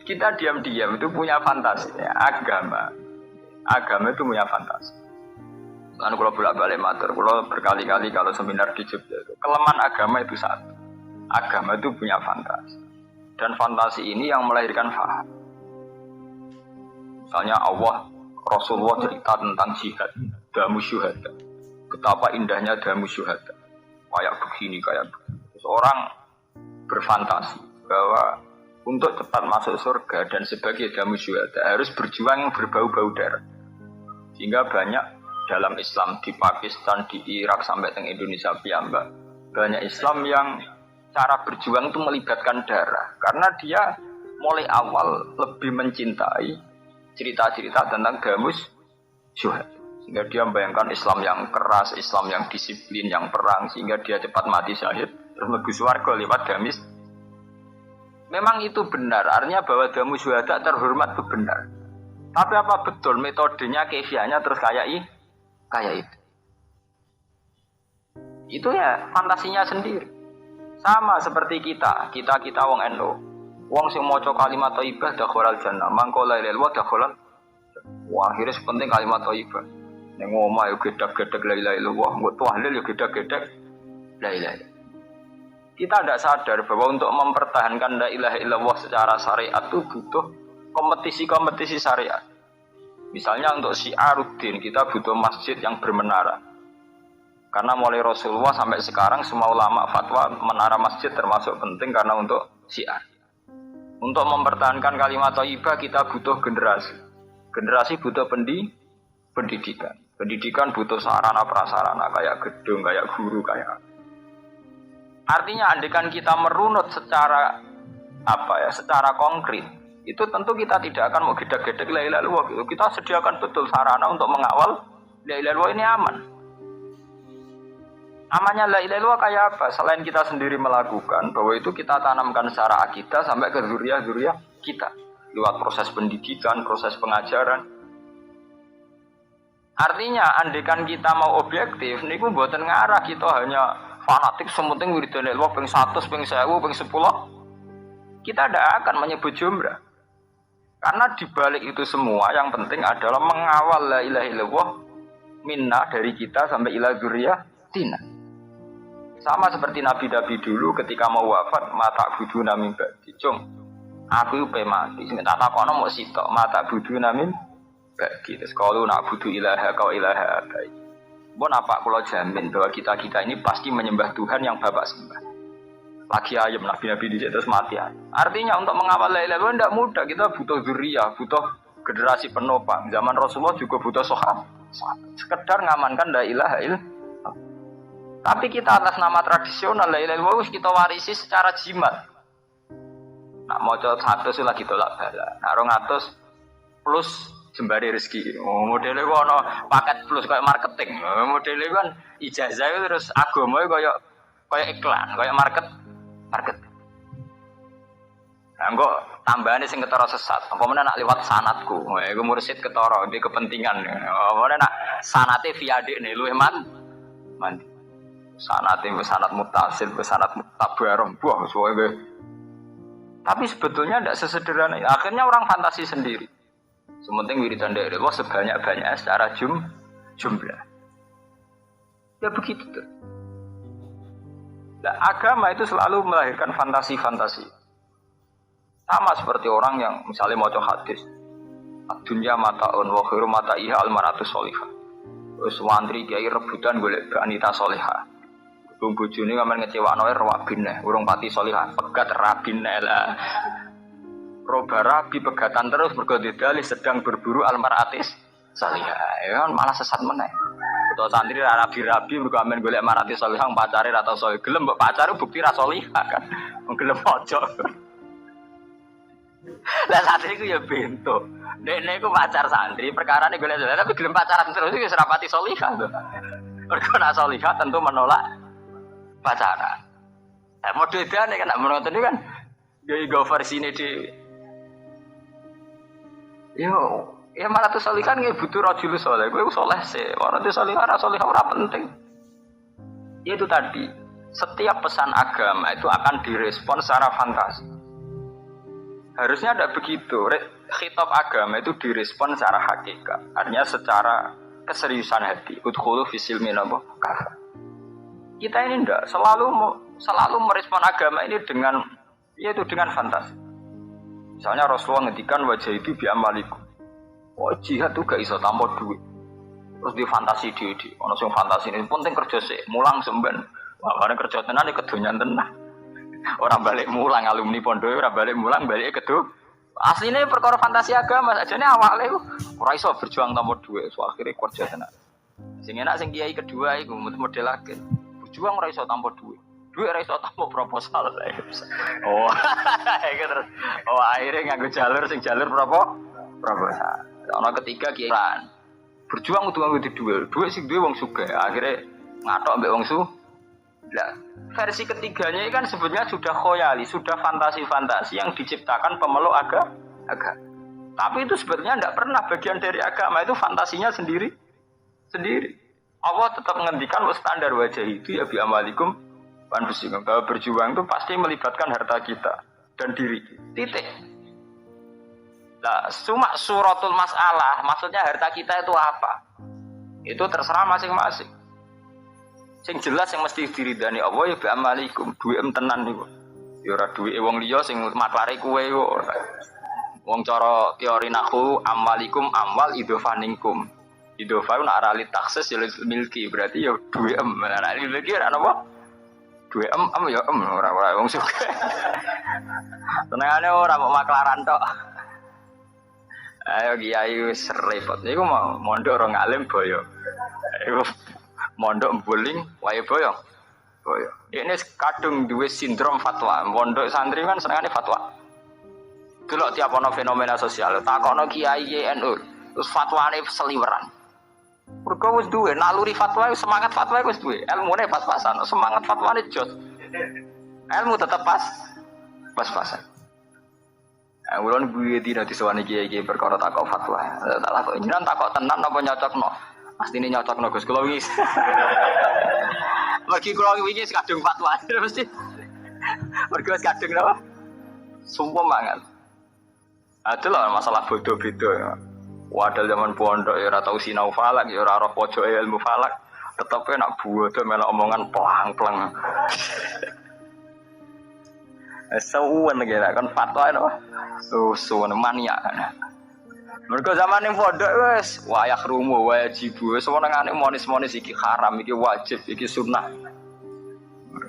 kita diam-diam itu punya fantasi ya, agama itu punya fantasi. Kan kalau bolak-balik matur, kalau berkali-kali kalau seminar di Jogja itu kelemahan agama itu satu, agama itu punya fantasi dan fantasi ini yang melahirkan faham. Misalnya Allah Rasulullah cerita tentang jihad, damu syuhada, betapa indahnya damu syuhada, kayak begini kayak begini. Seorang berfantasi bahwa untuk cepat masuk surga dan sebagai damu syuhada harus berjuang yang berbau-bau darah. Sehingga banyak dalam Islam di Pakistan, di Irak sampai ke Indonesia piyambak, banyak Islam yang cara berjuang itu melibatkan darah karena dia mulai awal lebih mencintai cerita-cerita tentang damu syuhada. Sehingga dia membayangkan Islam yang keras, Islam yang disiplin, yang perang sehingga dia cepat mati syahid terus mlebu swarga lewat damis. Memang itu benar, artinya bahwa damu syuhada terhormat itu benar. Tapi apa betul metodenya, kefiahnya terus kayak itu? Itu ya fantasinya sendiri. Sama seperti kita wong NU. Wong sing maca kalimat thayyibah dakhalal jannah, mangko la ilaha illallah dakhalal. Wah, akhirnya sepenting kalimat thayyibah. Ning omah yo gedhek-gedhek la ilaha illallah, nggo tahlil yo gedhek-gedhek la ilaha illallah. Kita tidak sadar bahwa untuk mempertahankan la ilaha illallah secara syariat itu butuh kompetisi-kompetisi syariat. Misalnya untuk syiaruddin kita butuh masjid yang bermenara. Karena mulai Rasulullah sampai sekarang semua ulama fatwa menara masjid termasuk penting karena untuk syiar. Untuk mempertahankan kalimat thayyibah kita butuh generasi. Generasi butuh pendidikan. Pendidikan butuh sarana prasarana kayak gedung, kayak guru, kayak. Artinya andekan kita merunut secara secara konkret, itu tentu kita tidak akan mau gedek-gedek la ilaha illallah. Kita sediakan betul sarana untuk mengawal la ilaha illallah ini aman. Amannya la ilaha illallah kayak apa? Selain kita sendiri melakukan, bahwa itu kita tanamkan secara akidah sampai ke zuriat-zuriat kita. Lewat proses pendidikan, proses pengajaran. Artinya, andekan kita mau objektif, niku mboten ngarah kita hanya fanatik sementing wiridan Allah ping 100, ping 1000, ping 10. Kita tidak akan menyebut jumlah. Karena dibalik itu semua yang penting adalah mengawal la ilaha illallah minna dari kita sampai ila dzurriyyatina. Sama seperti nabi-nabi dulu ketika mau wafat mata budu namin ba'di. Cung, aku pe mati. Sing tak takono mok sitok mata budu namin ba'di. Terus kalau nak budu ilaha kau ilaha baik. Bon apa kula jamin bahwa kita ini pasti menyembah Tuhan yang Bapak sembah. Lagi ayam nabi-nabi di terus mati. Artinya untuk mengawal la ilaha illallah tidak mudah. Kita butuh zuriyah, butuh generasi penopang. Zaman Rasulullah juga butuh sahabat. Sekedar ngamankan la ilaha illallah. Tapi kita atas nama tradisional la ilaha illallah kita warisi secara jimat. Nak maca 100 lagi tolak bala. Nak 200 plus jembari rezeki. Modele kok ana paket plus kayak marketing. Modele kan ijazah terus agama kayak iklan, kayak market. Nah, kok tambahane sing ketara sesat. Apa meneh nak liwat sanadku. Iku mursid ketara di kepentingan. Apa meneh nak sanate via dekne luwih mandi. Sanate sanad muttasil, sanad muttabarah. Wah, suwe. Tapi sebetulnya tidak sesederhana. Akhirnya orang fantasi sendiri. Sementing wiridan dari Allah sebanyak-banyaknya secara jumlah. Ya begitu tuh. Nah, agama itu selalu melahirkan fantasi-fantasi. Sama seperti orang yang misalnya mau hadis. Dunya mata'un wa khairu mata'iha al-mar'atu sholihah. Terus wantri kiai rebutan golek wanita sholihah. Bojone ngamen ngecewakno rabine, urung pati sholihah, pegat rabine lah. Roba rabi pegatan terus mergo dalih sedang berburu almaratis salihah. Ya kan malah sesat meneh. Utawa santri rabi-rabi mergo amen golek maratis salihah pacare ra tau salih. Gelem mbok pacare bukti ra salihah kan. Wong gelem ojo. Lah santri ku ya bento. Dekne iku pacar santri, perkarane golek salihah tapi gelem pacaran terus iki ora pati salihah to. Mergo nek salihah tentu menolak pacaran. Nah, modern kan nak menonton itu kan go versine di ya malah tuh salikan nggak butuh rajul soleh, gue soleh sih. Orang tuh salikan ora penting. Ya itu tadi, setiap pesan agama itu akan direspon secara fantasi. Harusnya ada begitu. Khitab agama itu direspon secara hakikat, artinya secara keseriusan hati. Udkhulu fisil minabo kafah. Kita ini enggak selalu merespon agama ini dengan fantasi. Misalnya Rasulullah ngendikan wajah itu bi'amalikum. Oh jihad tuh gak iso tanpa duit. Terus di fantasi di ono sing fantasi ini penting kerja sih, mulang semben. Wah, bareng kerja tenan iki kedonyan tenan. Ora balik mulang alumni pondok, ora balik mulang balik kedo. Asline perkara fantasi agama sajane awake ora iso berjuang tanpa duit, so akhire kerja tenan. Sing enak sing kiai kedua iku model lagi. Berjuang ora iso tanpa duit. Duit ora iso tanpa proposal. Oh, terus akhirnya nganggo jalur proposal. Ana ketiga kiaian. Berjuang kudu nganggo duit. Duit sing duwe wong sugih. Akhirnya ngatok mbek wong su. Lah, versi ketiganya ini kan sebetulnya sudah khoyali, sudah fantasi-fantasi yang diciptakan pemeluk agama. Tapi itu sebetulnya tidak pernah bagian dari agama, itu fantasinya sendiri. Allah tetap menghentikan standar wajah itu ya bi amalikum. Bahwa berjuang itu pasti melibatkan harta kita dan diri. Titik. Nah, cuma suratul masalah, maksudnya harta kita itu apa? Itu terserah masing-masing. Sing jelas yang mesti diridani Allah ya bi amalikum, duwe tenan niku. Ya ora duwe wong liya sing maklare kowe kok. Wong cara teori nahwu amalikum amwal idhofaningkum. Idhofa nek ora li taksis ya milki berarti ya duwe Nah ini milki ora napa? Duwe ya ora wong suka. Tenangane ora mau maklaran tok. Ayo kiai wis repot. Iku mau mondok ora ngalim boyo. Iku mondok mbuling wae boyo. Boyo. Ini kadung duwe sindrom fatwa. Mondok santri kan senengane fatwa. Delok tiap ana fenomena sosial, takokno kiai NU, terus fatwane seliweran. Mergo wis duwe naluri fatwa, semangat fatwa wis duwe. Ilmune pas-pasan, semangat fatwane jos. Ilmu tetep pas-pasan. Ulun buye dina disowani kiai-kiai perkara takok fatwa. Tak takok jenengan takok tenan apa nyocokno? Pastine nyocokno Gus kula wingi. Mergi kula wingi kadung fatwa mesti. Mergo kadung napa? Sumpah banget. Ada lah masalah bodoh beda ya. Wadal zaman pondok ya ora tau sinau falak ya ora roh pojoke ilmu falak. Tetep nak bodoh melok omongan pelang-pelang. Suwen kira kan fatwa no. Suwen maniak kan. Mergo zaman ning pondok wis wayah rumo wajib wis senengane monis-monis iki haram iki wajib iki sunah.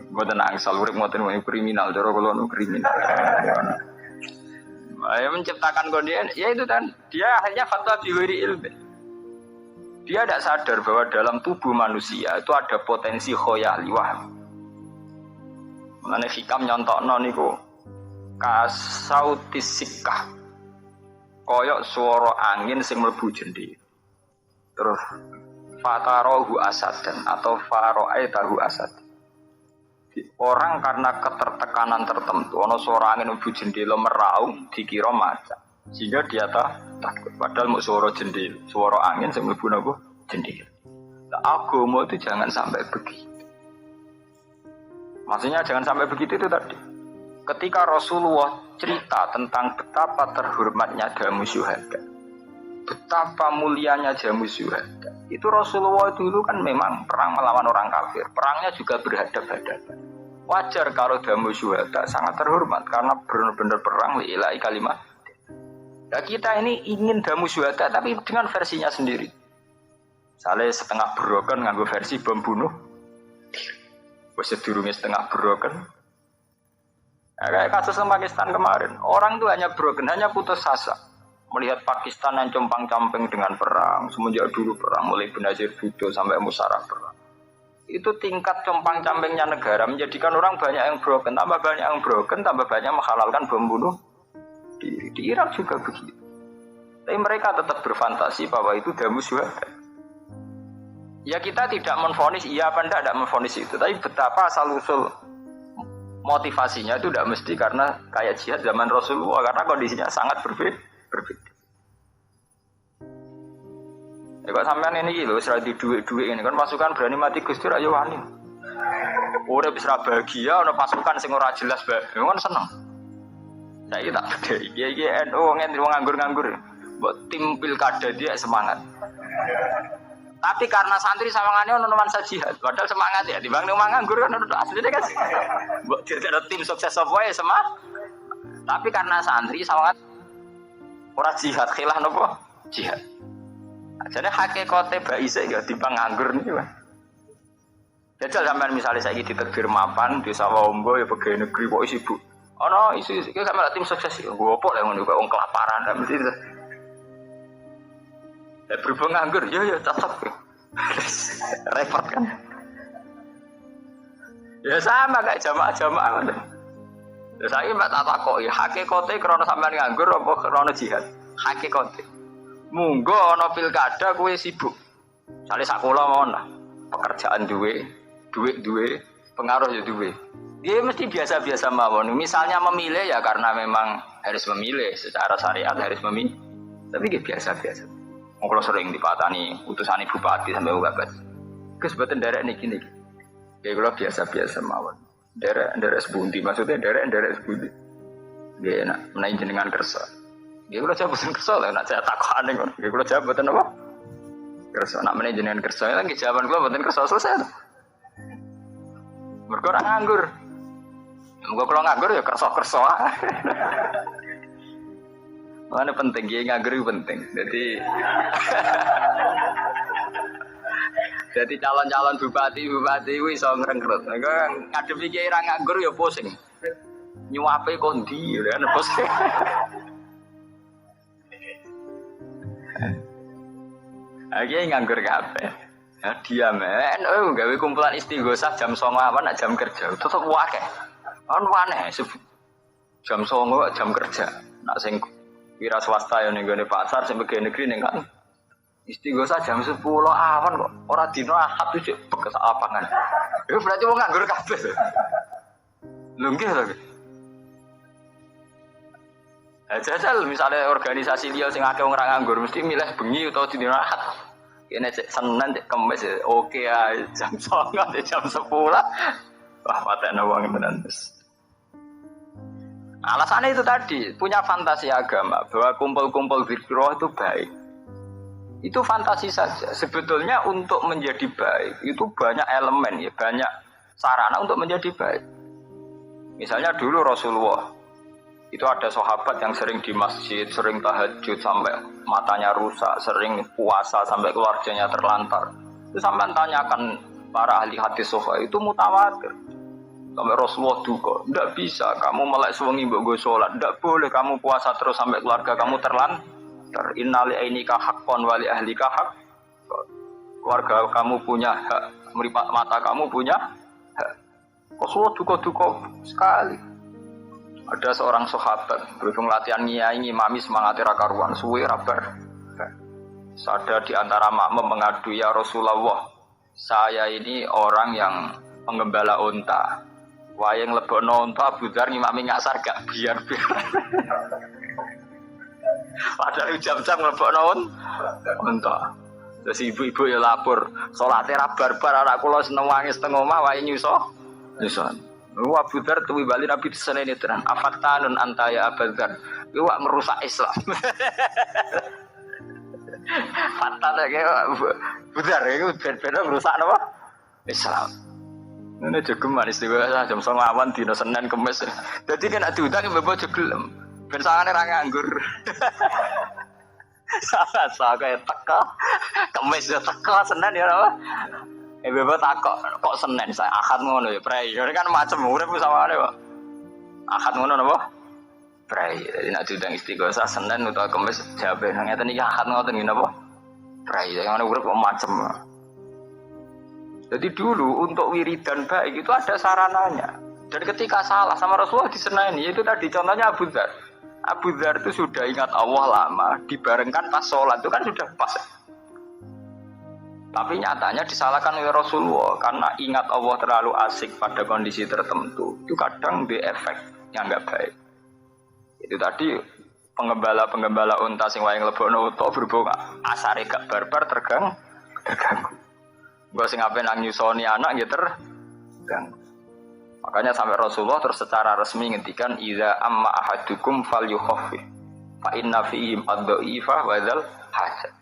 Mboten angsal urip mboten kriminal cara kula nu kriminal. Dia menciptakan kondisi, ya itu kan dia akhirnya fatwa biwiri ilmu. Dia tidak sadar bahwa dalam tubuh manusia itu ada potensi khoyali waham. Mengenai hikam nyontokno niku kasautis sikah, koyok suara angin sing mlebu jendhi. Terus fatarohu asadan atau faro'aitahu asad. Orang karena ketertekanan tertentu, ono suara angin mlebu jendela meraung dikira macan. Sehingga dia takut. Padahal mau suara jendela, suara angin sing mlebu napa jendela. Nah, agama itu jangan sampai begitu. Maksudnya jangan sampai begitu itu tadi. Ketika Rasulullah cerita tentang betapa terhormatnya jamu syuhada, betapa mulianya jamu syuhada, itu Rasulullah dulu kan memang perang melawan orang kafir. Perangnya juga berhadapan-hadapan. Wajar kalau jamu syuhada sangat terhormat karena benar-benar perang lillahi kalimat. Nah, kita ini ingin jamu syuhada tapi dengan versinya sendiri. Misalnya setengah broken nganggo versi bom bunuh diri. Sedurunge setengah broken. Nah, kayak kasus Pakistan kemarin, orang itu hanya broken, hanya putus asa melihat Pakistan yang compang-camping dengan perang. Semenjak dulu perang mulai Benazir Bhutto sampai Musharraf perang. Itu tingkat compang-campingnya negara menjadikan orang banyak yang broken, tambah banyak yang broken, tambah banyak menghalalkan bom bunuh diri. Di Irak juga begitu. Tapi mereka tetap berfantasi bahwa itu damu syuhada. Ya kita tidak menvonis iya apa tidak menvonis itu, tapi betapa asal-usul motivasinya itu tidak mesti karena kayak jihad zaman Rasulullah, karena kondisinya sangat berbeda. Ya kok sampean ini lho, serah di duit-duit ini kan pasukan berani mati Gusti ayo wani. Ora bisa bahagia ana pasukan sing ora jelas bae. Kan seneng. Saiki tak bedhe iki NU ngentri wong nganggur-nganggur. Mbok tim pilkada dia semangat. Tapi karena santri sawangane ono nuansa jihad, padahal semangat ya dibanding wong nganggur kan asline kan. Mbok ada tim sukses apa ya semangat. Tapi karena santri sawangat ora jihad khilaf napa? Jihad. Jadi hakikate baise ya timbang nganggur niku. Jajal sampean misalnya saiki ditekbir mapan di Sawombo ya pegawai negeri kok sibuk. Ana isu iki sampean tim sukses ya. Nggo opo lek ngono kok wong kelaparan kan mesti. Ya berhubung nganggur ya tetep. Repot kan. Ya sama kayak jamaah-jamaah ngono. Ya saiki mbak tak takoki hakikate krana sampean nganggur apa krana jihad? Hakikate. Munggo ana pilkada kowe sibuk. Sale sakola mawon lah. Pekerjaan duwe, duit duwe, pengaruh ya duwe. Dia mesti biasa-biasa mawon. Misalnya memilih ya karena memang harus memilih secara syariat harus memilih. Tapi dia biasa-biasa. Wong kula sering dipatani utusane bupati sampai ugabat. Gus boten nderek niki. Ya kula biasa-biasa mawon. Nderek sepundi maksudnya nderek sepundi. Nggih enak menawi jenengan kersa. Nggih kula jabatan kersa lho nek saya takokane ngono. Nggih kula jabatan apa? Kersa nak meneh jenengan kersa lan nggih jawaban kula mboten kersa selesai. Mergo ora nganggur. Mergo kalau nganggur ya kerso-kerso. Mana penting ya nganggur itu penting. Jadi calon-calon bupati itu iso ngrengkrut. Ngadepi kiai ra nganggur ya pusing. Nyuape kondi ya kan bos. Kiai nganggur kabeh. Ya diam gawe kumpulan istighosah jam 09.00 nak jam kerja. Tetep akeh. Ono aneh jam 09.00 jam kerja. Nak sing wira swasta ya ning gone pasar sing pegawai negeri ning kan istighosah jam 10 awan kok ora dino ahad iki bekes lapangan. Iku berarti wong nganggur kabeh. Lho nggih lho. Jajal misalnya organisasi dia sing akeh wong ora nganggur mesti milih bengi utawa dino ahad. Kene cek Senin cek Kamis oke ya jam 09.00 jam 10. Wah, patekno wong tenan wis. Alasannya itu tadi, punya fantasi agama bahwa kumpul-kumpul zikroh itu baik. Itu fantasi saja. Sebetulnya untuk menjadi baik itu banyak elemen ya, banyak sarana untuk menjadi baik. Misalnya dulu Rasulullah itu ada sahabat yang sering di masjid, sering tahajud sampai matanya rusak, sering puasa sampai keluarganya terlantar. Itu sampai tanyakan para ahli hadis sofa itu mutawatir. Sampai Rasulullah duka, tidak bisa kamu melek suwengi mbok go salat, tidak boleh kamu puasa terus sampai keluarga kamu terlantar. Innali ainika haqqon wa li ahlika haqq. Keluarga kamu punya hak, meripat mata kamu punya hak. Rasulullah duka-duka sekali. Ada seorang sahabat berhubung latihan ngimami semangat karuan suwe rabar. Ada di antara makmum mengadu, ya Rasulullah, saya ini orang yang penggembala unta. Wayang lebokno unta Abu Dzar ngimami ngasar gak biar. Padahal jam-jam lebokno unta. Terus ibu-ibu ya lapor, salate ra barbar anak kula seneng wangi setengah omah wae nyuso. Abu Dzar tuwi bali Nabi senene tenan. Afatanun anta ya Abu Dzar. Kuwi wak merusak Islam. Fatal ya Abu Dzar iku ben-ben merusak napa? Islam. Ini jogeman istighosah jam 09.00 dina Senin Kamis. Dadi nek diundang mbok aja gelem. Ben sangane ra nganggur. Saka teka. Kamis ya teka, Senin ya apa? Bebek takok kok Senin saya Ahad ngono ya prei. Ini kan macam urip sawangane kok. Ahad ngono napa? Prei. Jadi nek diundang istighosah Senin utawa Kamis jawabe ngeten iki Ahad ngoten napa? Prei. Yang urip kok macam. Jadi dulu untuk wiridan baik itu ada sarananya. Dan ketika salah sama Rasulullah disenani, itu tadi contohnya Abu Dzar. Abu Dzar itu sudah ingat Allah lama, dibarengkan pas sholat itu kan sudah pas. Tapi nyatanya disalahkan oleh Rasulullah karena ingat Allah terlalu asik pada kondisi tertentu. Itu kadang efek yang enggak baik. Itu tadi penggembala unta sing wayang lebokno utawa berhubung asare gak barbar terganggu. Gua sing ape nang nyusoni anak ya terganggu. Makanya sampai Rasulullah terus secara resmi ngendikan idza amma ahadukum falyukhaffif fa inna fihim ad-dha'ifa wa dzal hajat.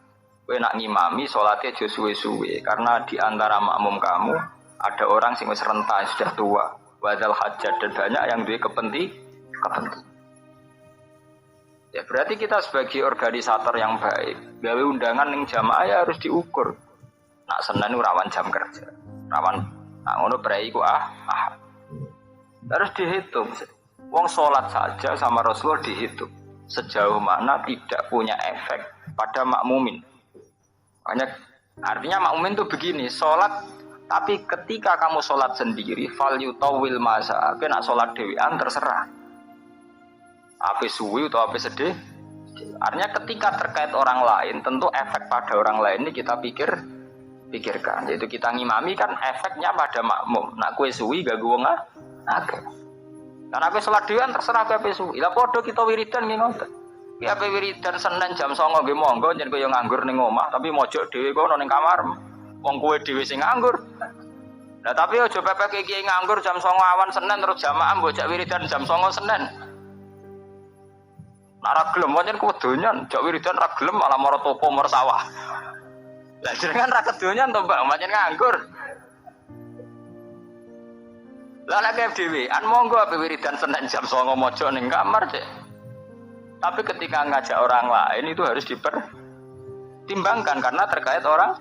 Kowe nak ngimami salate aja suwe-suwe karena di antara makmum kamu ada orang sing wis renta sudah tua, wa dzal hajat dan banyak yang duwe kepentingan. Ya berarti kita sebagai organisator yang baik, gawe undangan ning jamaah ya harus diukur. Nak Senin rawan jam kerja, rawan ngono prei ku harus dihitung. Wong sholat saja sama Rasulullah dihitung sejauh mana tidak punya efek pada makmumin. Artinya makmumin itu begini, sholat tapi ketika kamu sholat sendiri, fal yutawil masa, nak sholat dewean terserah. Apa suwi atau apa sedih? Artinya ketika terkait orang lain, tentu efek pada orang lain ini kita pikirkan. Yaitu kita ngimami kan efeknya pada makmum. Nak kue suwi gak gue akeh. Karena aku salat dhewean terserah kowe suwi. Lah padha kita wiridan nggih ngoten. Ki ape wiridan Senin jam 09.00 nggih monggo yen kowe yo nganggur ning omah tapi mojok dhewe kono ning kamar. Wong kowe dhewe sing nganggur. Lah tapi aja pepek iki nganggur jam 09.00 awan Senin terus jamaah mbok jak wiridan jam 09.00 Senin. Nek ora gelem pancen kedonyan, jak wiridan ora gelem malah mara toko mara sawah. Lah jenengan ra kedonyan to Mbak, pancen nganggur. Lah nek FDW, an monggo ape wiridan Senin jam 09.00 mojo ning kamar, Cek. Tapi ketika ngajak orang lain itu harus dipertimbangkan karena terkait orang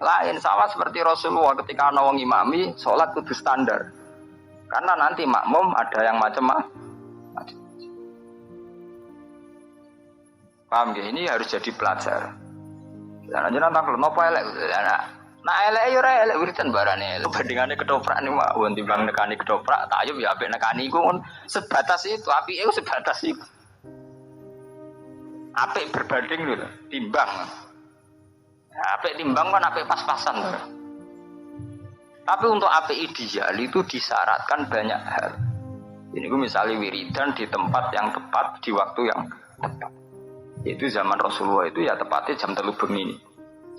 lain. Sama seperti Rasulullah ketika ana wong imami salat kudu standar. Karena nanti makmum ada yang macam-macam. Paham ya? Ini harus jadi pelajar. Dan aja nantang kalau nopo elek, nah elek yo elek wiridan barane. Bandingane ketoprak nih mak, wong timbang nekani ketoprak, tayub ya apik nekani iku sebatas itu, apike iku sebatas itu. Apik berbanding lho, timbang. Apik timbang kan apik pas-pasan. Tapi untuk apik ideal itu disyaratkan banyak hal. Ini gue misalnya wiridan di tempat yang tepat, di waktu yang tepat. Itu zaman Rasulullah itu ya tepatnya jam 3 bengi.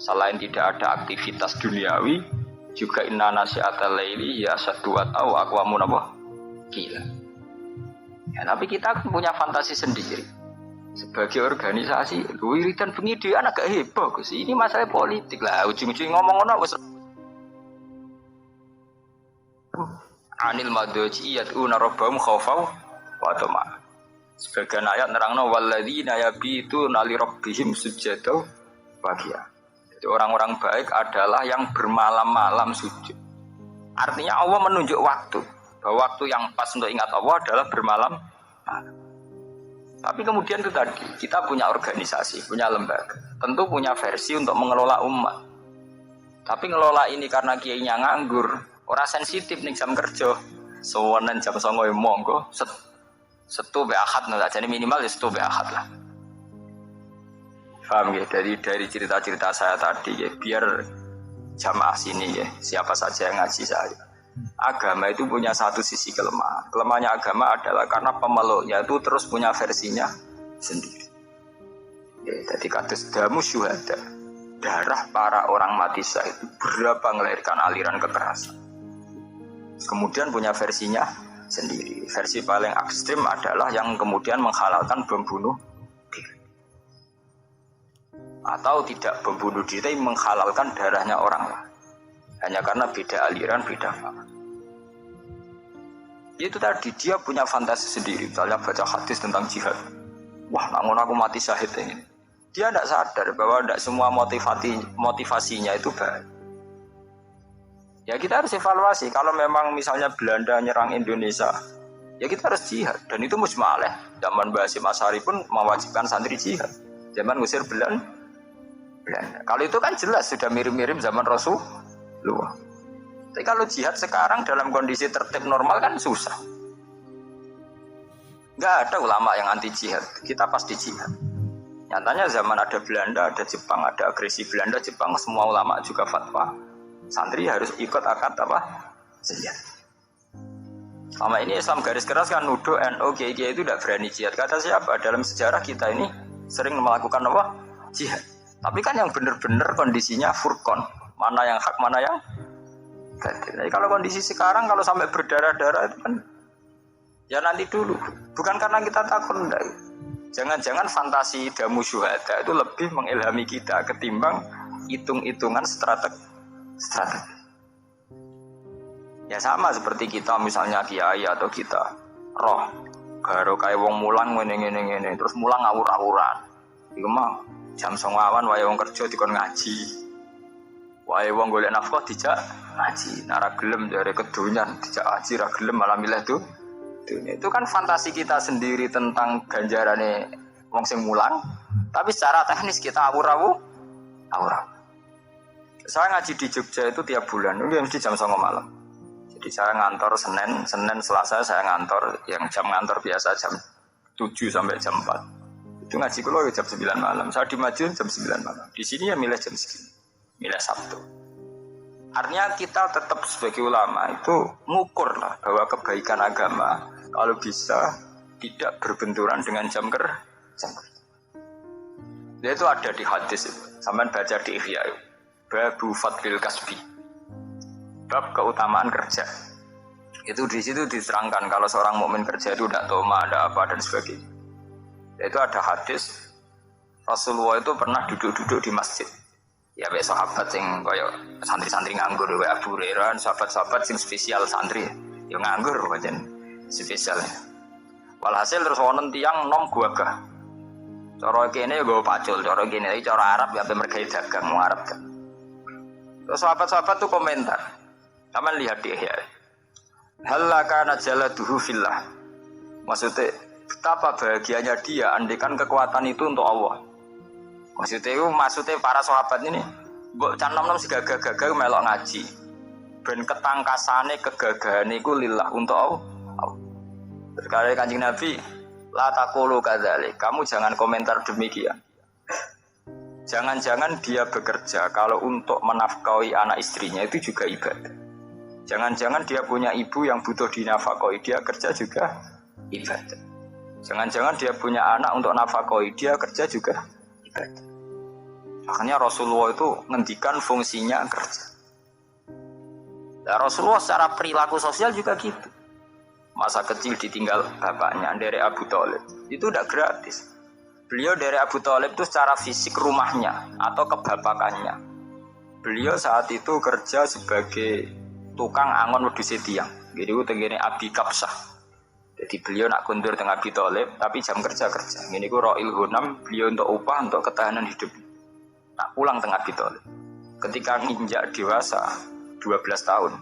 Selain tidak ada aktivitas duniawi, juga inna nasi'atal laili ya sadduat au aqwamun apa? Gila. Ya, tapi kita kan punya fantasi sendiri. Sebagai organisasi, wiridan bengi dia agak heboh, Gus. Ini masalah politik lah, ujung-ujung ngomong ngono wis anil madji yad'una rabbahum khaufau wa tama'an. Sebagian ayat nerangno walladzina yabituna li rabbihim sujada wa qiyam. Jadi orang-orang baik adalah yang bermalam-malam sujud. Artinya Allah menunjuk waktu, bahwa waktu yang pas untuk ingat Allah adalah bermalam. Tapi kemudian itu tadi, kita punya organisasi, punya lembaga, tentu punya versi untuk mengelola umat. Tapi ngelola ini karena kiainya nganggur, ora sensitif nih jam kerja. Sowanen jam 09.00 monggo setu be ahad nah, jadi minimal ya setu be ahad lah. Paham ya? Dari cerita-cerita saya tadi ya, biar jamaah sini ya, siapa saja yang ngaji saya. Agama itu punya satu sisi kelemahan. Kelemahannya agama adalah karena pemeluknya itu terus punya versinya sendiri. Ya, jadi kados damu syuhada, darah para orang mati syahid itu berapa melahirkan aliran kekerasan. Kemudian punya versinya sendiri. Versi paling ekstrim adalah yang kemudian menghalalkan bom bunuh diri. Atau tidak bom bunuh diri, tapi menghalalkan darahnya orang lain. Hanya karena beda aliran, beda paham. Itu tadi, dia punya fantasi sendiri. Misalnya baca hadis tentang jihad. Wah, namun aku mati syahid ini. Dia tidak sadar bahwa tidak semua motivasinya itu baik. Ya kita harus evaluasi. Kalau memang misalnya Belanda nyerang Indonesia, ya kita harus jihad. Dan itu mujma'alah. Zaman Basim Asy'ari pun mewajibkan santri jihad. Zaman ngusir Belanda. Kalau itu kan jelas sudah mirip-mirip zaman Rasulullah. Tapi kalau jihad sekarang dalam kondisi tertib normal kan susah. Enggak ada ulama yang anti jihad. Kita pasti jihad. Nyatanya zaman ada Belanda, ada Jepang, ada agresi Belanda, Jepang, semua ulama juga fatwa. Santri harus ikut akad apa? Jihad. Selama ini Islam garis keras kan nuduh NU Kiai itu tidak berani jihad. Kata siapa? Dalam sejarah kita ini sering melakukan apa? Jihad. Tapi kan yang benar-benar kondisinya furqan. Mana yang hak, mana yang batil. Jadi kalau kondisi sekarang kalau sampai berdarah-darah itu kan ya nanti dulu. Bukan karena kita takut enggak. Jangan-jangan fantasi damu syuhada itu lebih mengilhami kita ketimbang hitung-hitungan strategi. Ya sama seperti kita misalnya kiai atau kita roh karo kayak wong mulang ngene terus mulang ngawur-awuran. Iku mah jam 09.00 wae wong kerja dikon ngaji. Wae wong golek nafkah dijak ngaji. Nara gelem dari kedunyan dijak ngaji ra gelem malah milih tuh. Itu kan fantasi kita sendiri tentang ganjarane wong sing mulang. Tapi secara teknis kita awur-awur. Saya ngaji di Jogja itu tiap bulan, itu mesti jam 09.00 malam. Jadi saya ngantor Senin, Selasa saya ngantor, yang jam ngantor biasa jam 7 sampai jam 4. Itu ngaji kulo jam 9 malam. Saya di Madiun jam 9 malam. Di sini ya milih jam segini. Milih Sabtu. Artinya kita tetap sebagai ulama itu ngukur lah bahwa kebaikan agama kalau bisa tidak berbenturan dengan jam kerja. Itu ada di hadis itu. Sampean baca di Ihya itu. Babu fadlil kasbi. Bab keutamaan kerja. Itu di situ diterangkan kalau seorang mukmin kerja itu tidak toma, ada apa dan sebagainya. Itu ada hadis Rasulullah itu pernah duduk-duduk di masjid. Ya sahabat sing kaya santri-santri nganggur wae Abu Hurairah, sahabat-sahabat sing spesial santri. Ya nganggur pancen spesial. Walhasil terus wonten tiyang nom gagah. Cara kene ya nggo pacul, cara kene iki cara Arab ya mergai dagang Arab kan. Terus sahabat-sahabat tuh komentar. Taman lihat dia ya. Halaka najaladuhu fillah. Maksudnya betapa bahagianya dia andekan kekuatan itu untuk Allah. Maksudnya para sahabat ini mbok can nom-nom segagah-gagah melok ngaji. Ben ketangkasane kegagahan iku lillah untuk Allah. Sekali Kanjeng Nabi, la taqulu kadzalik. Kamu jangan komentar demikian. Jangan-jangan dia bekerja kalau untuk menafkahi anak istrinya itu juga ibadah. Jangan-jangan dia punya ibu yang butuh dinafkahi, dia kerja juga ibadah. Jangan-jangan dia punya anak untuk nafkahi, dia kerja juga ibadah. Makanya Rasulullah itu ngendikan fungsinya kerja. Nah, Rasulullah secara perilaku sosial juga gitu. Masa kecil ditinggal bapaknya dari Abu Thalib itu udah gratis. Beliau dari Abu Thalib itu secara fisik rumahnya atau kebapakannya. Beliau saat itu kerja sebagai tukang angon wedhus tiang. Jadi itu tenggene Abi Kapsah. Jadi beliau nak kundur dengan Abi Thalib tapi jam kerja. Ini ku Ra'il Hunam, beliau untuk upah untuk ketahanan hidup. Nak pulang tengah Abi Thalib. Ketika nginjak dewasa 12 tahun.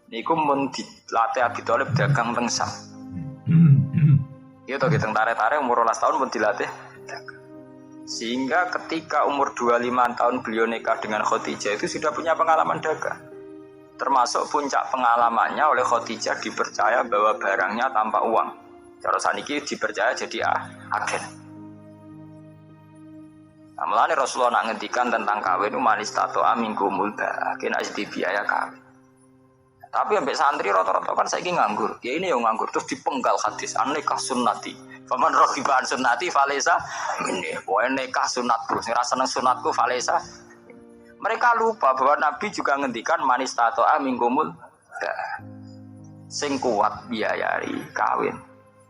Niku mun dilatih Abi Thalib dagang teng Sam. Iya toh gitu tarik-tarik umur 12 tahun pun dilatih dagang. Sehingga ketika umur 25 tahun beliau nikah dengan Khadijah itu sudah punya pengalaman dagang. Termasuk puncak pengalamannya oleh Khadijah dipercaya bahwa barangnya tanpa uang. Cara saniki dipercaya jadi agen. Nah, mulane Rasulullah nak ngendikan tentang kawin manis tato amingkumul ba, kena jadi biaya kawin. Tapi sampai santri rata-rata kan saiki nganggur. Ya ini yang nganggur terus dipenggal hadis an-nikah sunnati. Faman raghiba an sunnati falaysa minni. Pokoke nikah sunatku, sing ra seneng sunatku falaysa. Mereka lupa bahwa Nabi juga ngendikan manis tato amingkumul ba. Sing kuat biayai kawin.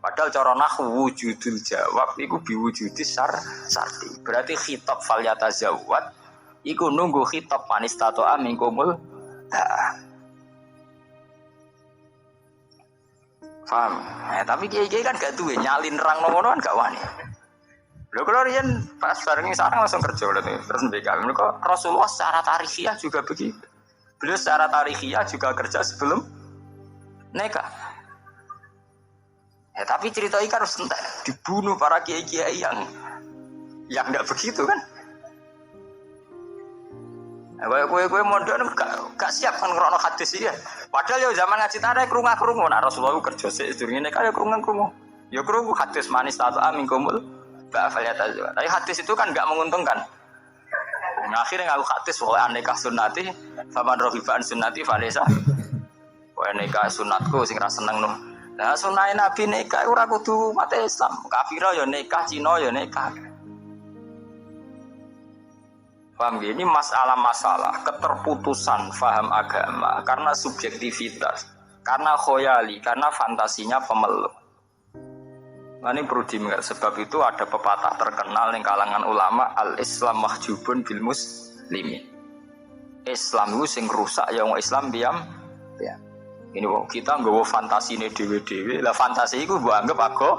Padahal cara nahwu wujudul jawab iku biwujudis sarti. Berarti khitab falyata zawat iku nunggu khitab manis tato amingkumul paham? Tapi kiai-kiai kan gak duwe nyalin rang ngono kan gak wani. Lho kalau riyen pas bareng sarang langsung kerja lho terus mbekal. Mereka Rasulullah secara tarikhiyah juga begitu. Beliau secara tarikhiyah juga kerja sebelum nikah. Ya tapi cerita ini harus entek dibunuh para kiai-kiai yang enggak begitu kan. Kowe mondok gak siap kan ngrono hadis iki. Padahal ya zaman ngaji tarik krungu-krungu nek Rasulullah kerja sik sedurunge nek kaya krungu-krungu. Ya krungu hadis manis tato amingkumul ba'afaliyata. Tapi hadis itu kan enggak menguntungkan. Nah, akhirnya ngaku hadis wa anikah sunnati faman raghiba an sunnati falaysa. Wa nikah sunatku sing ra seneng no. Nah, sunah Nabi nikah ora kudu umat Islam. Kafira ya nikah, Cina ya nikah. Paham gini masalah-masalah keterputusan faham agama karena subjektivitas, karena khoyali, karena fantasinya pemeluk. Nah, ini perlu diingat sebab itu ada pepatah terkenal di kalangan ulama al-Islam mahjubun bil muslimin. Islam itu sing rusak ya wong Islam diam. Ya. Ini kita nggawa fantasine dhewe-dhewe. Lah fantasi iku mbok anggap aku.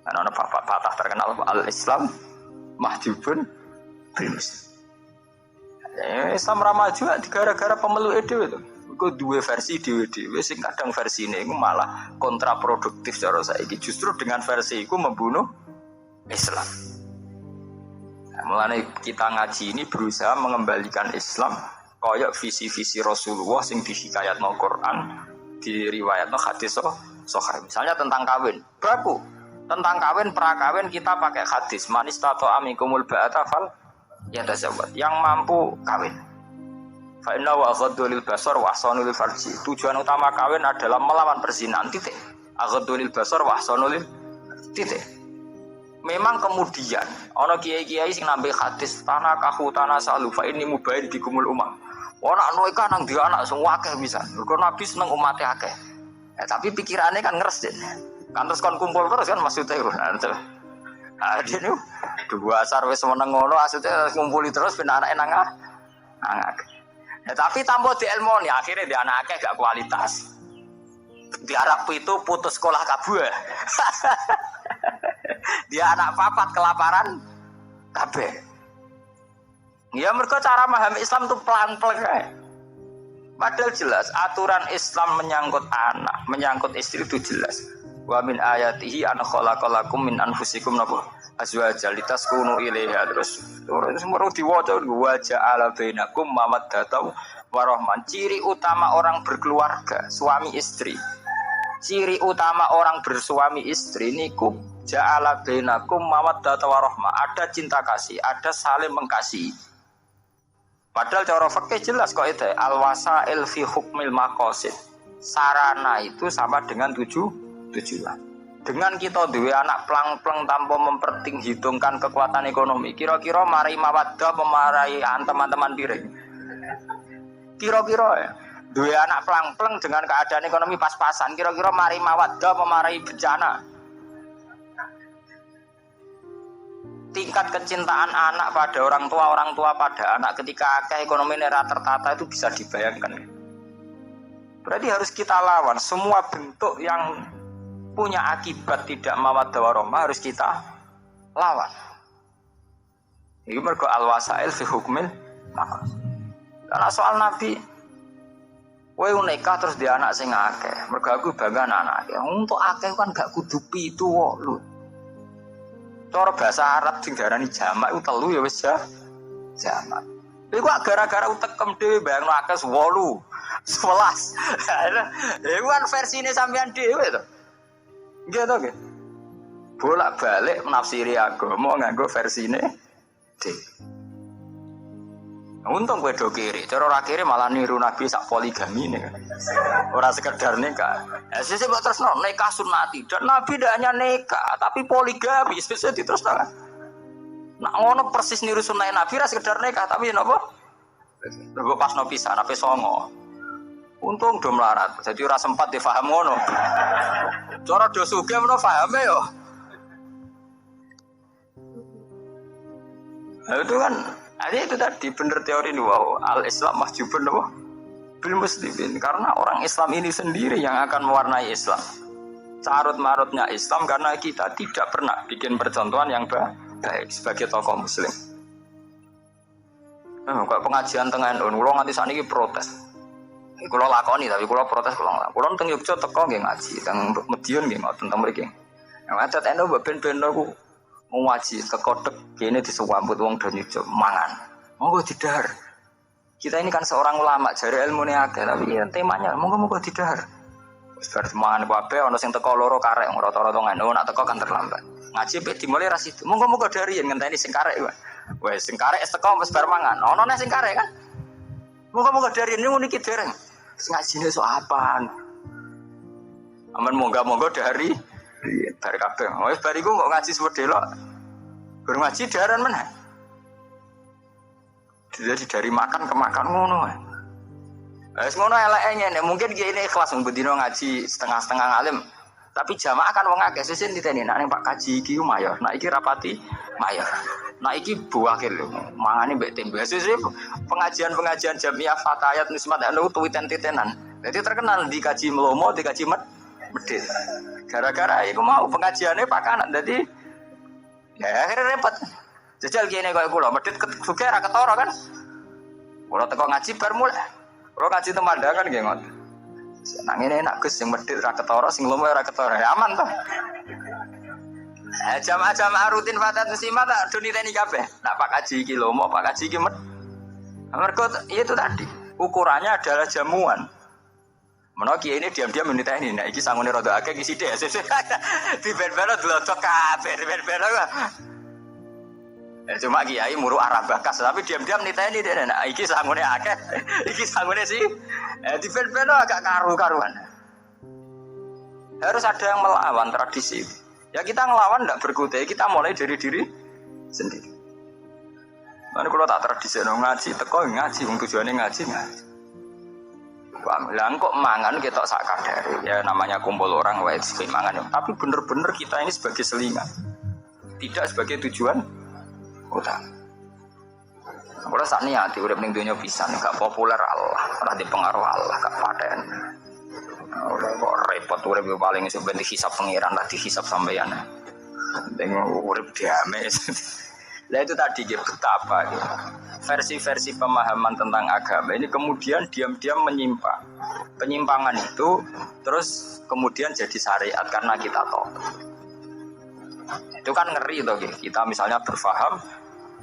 Ana pepatah terkenal al-Islam mahjubun bil muslimin. Islam ra maju gara-gara pemeluk dhewe to. Iku duwe versi dhewe-dhewe sing kadang versine iku malah kontraproduktif cara saiki. Justru dengan versi iku membunuh Islam. Nah, mulane kita ngaji ini berusaha mengembalikan Islam kayak visi-visi Rasulullah sing dihikayatno Quran, diriwayatno hadis sahih. Misalnya tentang kawin, baku. Tentang kawin, prakawin kita pakai hadis manis tato amikumul ba'ata fal yatazawwaj. Yang mampu kawin. Fa inna wa ghadulil basar wa ahsanul farji. Tujuan utama kawin adalah melawan perzinahan titik. Aghadulil basar wa ahsanul titik. Memang kemudian ana kiai-kiai sing nambah hadis tanah kahu tanah salu fa ini mubain bikumul umam. Ora nikah nang dia anak semua akeh bisa. Mergo Nabi seneng umate akeh. Tapi pikirannya kan ngeres den. Kan terus kon kumpul terus kan maksudnya nah dia nih dua asar wis meneng ngono maksudnya ngumpuli terus ben anake nang akeh. Ya, tapi tanpa diilmoni akhirnya dia anak akeh gak kualitas. Di Arab itu putus sekolah kabeh. Dia anak papat kelaparan kabeh. Ya mereka cara memahami Islam itu pelan-pelan kayak. Padahal jelas aturan Islam menyangkut anak, menyangkut istri itu jelas. Wa min ayatihi an khalaqalakum min anfusikum azwajan litaskunu ilaiha terus semua diwaca wa ja'ala bainakum mawaddatan warahmah. Ciri utama orang berkeluarga, suami istri. Ciri utama orang bersuami istri niku ja'ala bainakum mawaddatan warahmah. Ada cinta kasih, ada saling mengasihi. Padahal cara fikih jelas kok itu al-wasail fi hukmil maqasid. Sarana itu sama dengan tujuan. Dengan kita duwe anak plang-plang tanpa memperhitungkan kekuatan ekonomi, kira-kira marai mawaddah pemarai teman-teman piring. Kira-kira ya, duwe anak plang-plang dengan keadaan ekonomi pas-pasan, kira-kira marai mawaddah pemarai bencana. Tingkat kecintaan anak pada orang tua pada anak ketika akeh ekonomi nera tertata itu bisa dibayangkan. Berarti harus kita lawan semua bentuk yang punya akibat tidak mawaddah warahmah harus kita lawan. Ini mergo al-wasail fi hukmil maqasid. Karena soal Nabi, kowe nikah terus dia anak sing akeh. Mergo aku bangga anak akeh. Untuk akeh kan gak kudu pitu kok lho. Cara bahasa Arab sing diarani jamak itu telu ya wis jamak. Iku gara-gara utekem dhewe bayangno akeh 8, 11. Iku kan versine sampean dhewe to. Nggih to nggih. Bolak-balik menafsiri agama nganggo versine dhewe. Untung kowe do kiri, cara ora kiri malah niru Nabi sak poligami nih. Ora sekedar nikah. Ya sesuk mbok terusno nikah sunnati. Dan Nabi tidak hanya nikah, tapi poligami sesuk diterusno. Nak ngono persis niru sunah Nabi ora sekedar nikah, tapi napa? Lho pas no pisan ape songo. Untung do melarat. Jadi ora sempat difaham ngono. Cara do sugih menawa pahame yo. Itu kan itu tadi bener teori ini wow, al-Islam mahjubun bil muslimin karena orang Islam ini sendiri yang akan mewarnai Islam. Carut marutnya Islam karena kita tidak pernah bikin percontohan yang baik sebagai tokoh muslim. Kalau pengajian tengah NU, kalau nganti saat ini protes. Kalau lakoni tapi kalau protes kalau teng Yogyakarta teko nggih ngaji, teng Medion nggih ngoten teng mriki. Nek adat NU ben-ben aku mau ngaji kekodek kene disewambut wong do nyujuk mangan. Monggo didahar. Kita ini kan seorang ulama, jare ilmune akeh tapi ya temanya monggo didahar. Wis bar mangan kabeh ana sing teko loro karek rata-rata ngono nak teko kan terlambat. Ngaji pek dimulai ra situ. Monggo dari yen ngenteni sing karek wae. Wis sing karek teko wis bar mangan. Ana sing karek kan. Monggo dari yen ngono iki dereng. Wis ngajine sok apaan. Aman monggo dari bar kabeh. Wis bar iku kok ngaji sewedelok. Gur ngaji daran meneh. Jadi dari makan ke makan ngono. Wis ngono eleke ngene, mungkin ki ini ikhlas mbendino ngaji setengah-setengah ngalim. Tapi jamaah kan wong akeh sesuk diteni nek Pak Kaji iki mayor. Nek iki rapati mayor. Nek iki buwakil lho. Mangane mbek tembe. Sesuk pengajian jamiah fatayat nismat anu tuwiten-titenan. Jadi terkenal di kaji Melomo, di kaji Medit. Gara-gara iku mau pengajiannya pakanan. Jadi ya akhirnya repot. Jajal kene koyo kula, Medit sugih ra ketara kan. Kula teko ngaji bar mulai. Kula ngaji temandangan nggih ngoten. Nang ngene enak Gus sing Medit ra ketara, sing Lomo ora ketara. Ya aman to. Jamaah rutin fatat muslimat tak do niteni kabeh. Nak Pak Kaji iki Lomo, Pak Kaji iki Medit. Mergo itu tadi, ukurannya adalah jamuan. Menawa kiai ini diam-diam meniteni, nah iki sangune rada akeh iki sithik. Di ben-ben delok kabeh, ben-ben. Cuma kiai muru arah bakas, tapi diam-diam niteni dene. Nah iki sangune akeh, iki sangune sih. Di ben-ben agak karu-karuan. Harus ada yang melawan tradisi. Ya kita ngelawan tidak berkutai, kita mulai dari diri sendiri. Mana kalau tak tradisi ngaji, teko ngaji, tujuannya ngaji. Lah kok mangan kita sak kadare. Ya namanya kumpul orang wae mangan. Tapi bener-bener kita ini sebagai selingan. Tidak sebagai tujuan utama. Kalau saat niati urip ning dunya pisan gak populer Allah, ora dipengaruh Allah gak paten. Ora kok repot urip paling sebentar hisab pengiran lah dihisab sampeyan. Tengok urip diame. Lah itu tadi betapa gitu. Versi-versi pemahaman tentang agama ini kemudian diam-diam menyimpang. Penyimpangan itu terus kemudian jadi syariat karena kita tahu. Itu kan ngeri toh gitu. Kita misalnya berfaham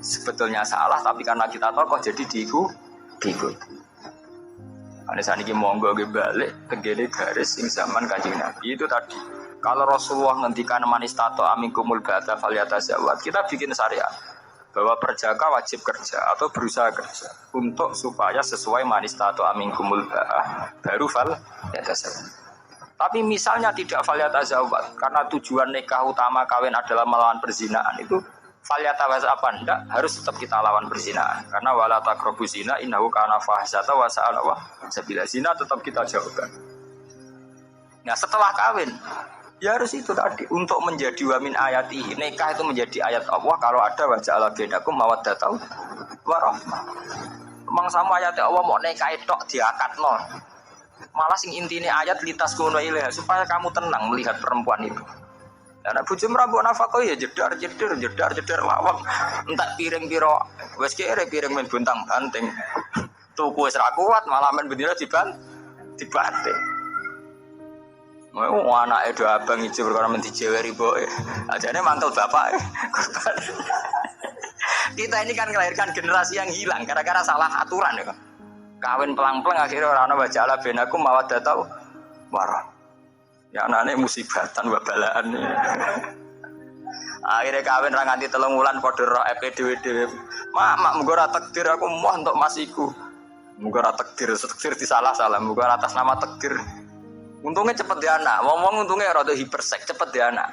sebetulnya salah tapi karena kita tahu kok jadi diikut. Ane saniki monggo ge balik tegene garis sing zaman Kanjeng Nabi itu tadi. Kalau Rasulullah ngendikan manistato aminkumul ba'da falyatazawwad, kita bikin syariat bahwa perjaka wajib kerja atau berusaha kerja untuk supaya sesuai manistato aminkumul ba'ah baru falyatazawwad. Tapi misalnya tidak falyatazawwad karena tujuan nikah utama kawin adalah melawan perzinahan itu falyatazawwad apa enggak harus tetap kita lawan perzinahan karena wala taqrabuz zina innahu kana fahsyatan wa sa'a sabila zina tetap kita jauhkan. Nah setelah kawin ya harus itu tadi untuk menjadi wamin ayatihi nikah itu menjadi ayat Allah kalau ada wajah Allah bainakum mawaddatau warahmah. Memang sama ayat Allah mau nikah tok diakatno. Malah sing intine ayat litas kuno ilaha supaya kamu tenang melihat perempuan itu. Karena bojo mrambok nafkah ya jedar lawang entak piring piro wis kere piring men bontang-banting. Tuku wis ra kuat malah men bendina dibanting. Oh anake do abang ijo perkara men dijeweri boke. Ajane mantel bapak. Kita ini kan melahirkan generasi yang hilang gara-gara salah aturan ya. Kawin pelang-pelang akhirnya ora ana wajala benakum mawaddatau warah. Ya anane musibatan wabalaan. Akhirnya kawin ra nganti 3 wulan padha ro EP dhewe-dhewe. Mak muga ora takdir aku moh untuk masiku. Muga ora takdir disalah-salah, muga atas nama takdir. Untungnya cepet dia anak, ngomong untungnya rada hipersek cepet dia anak.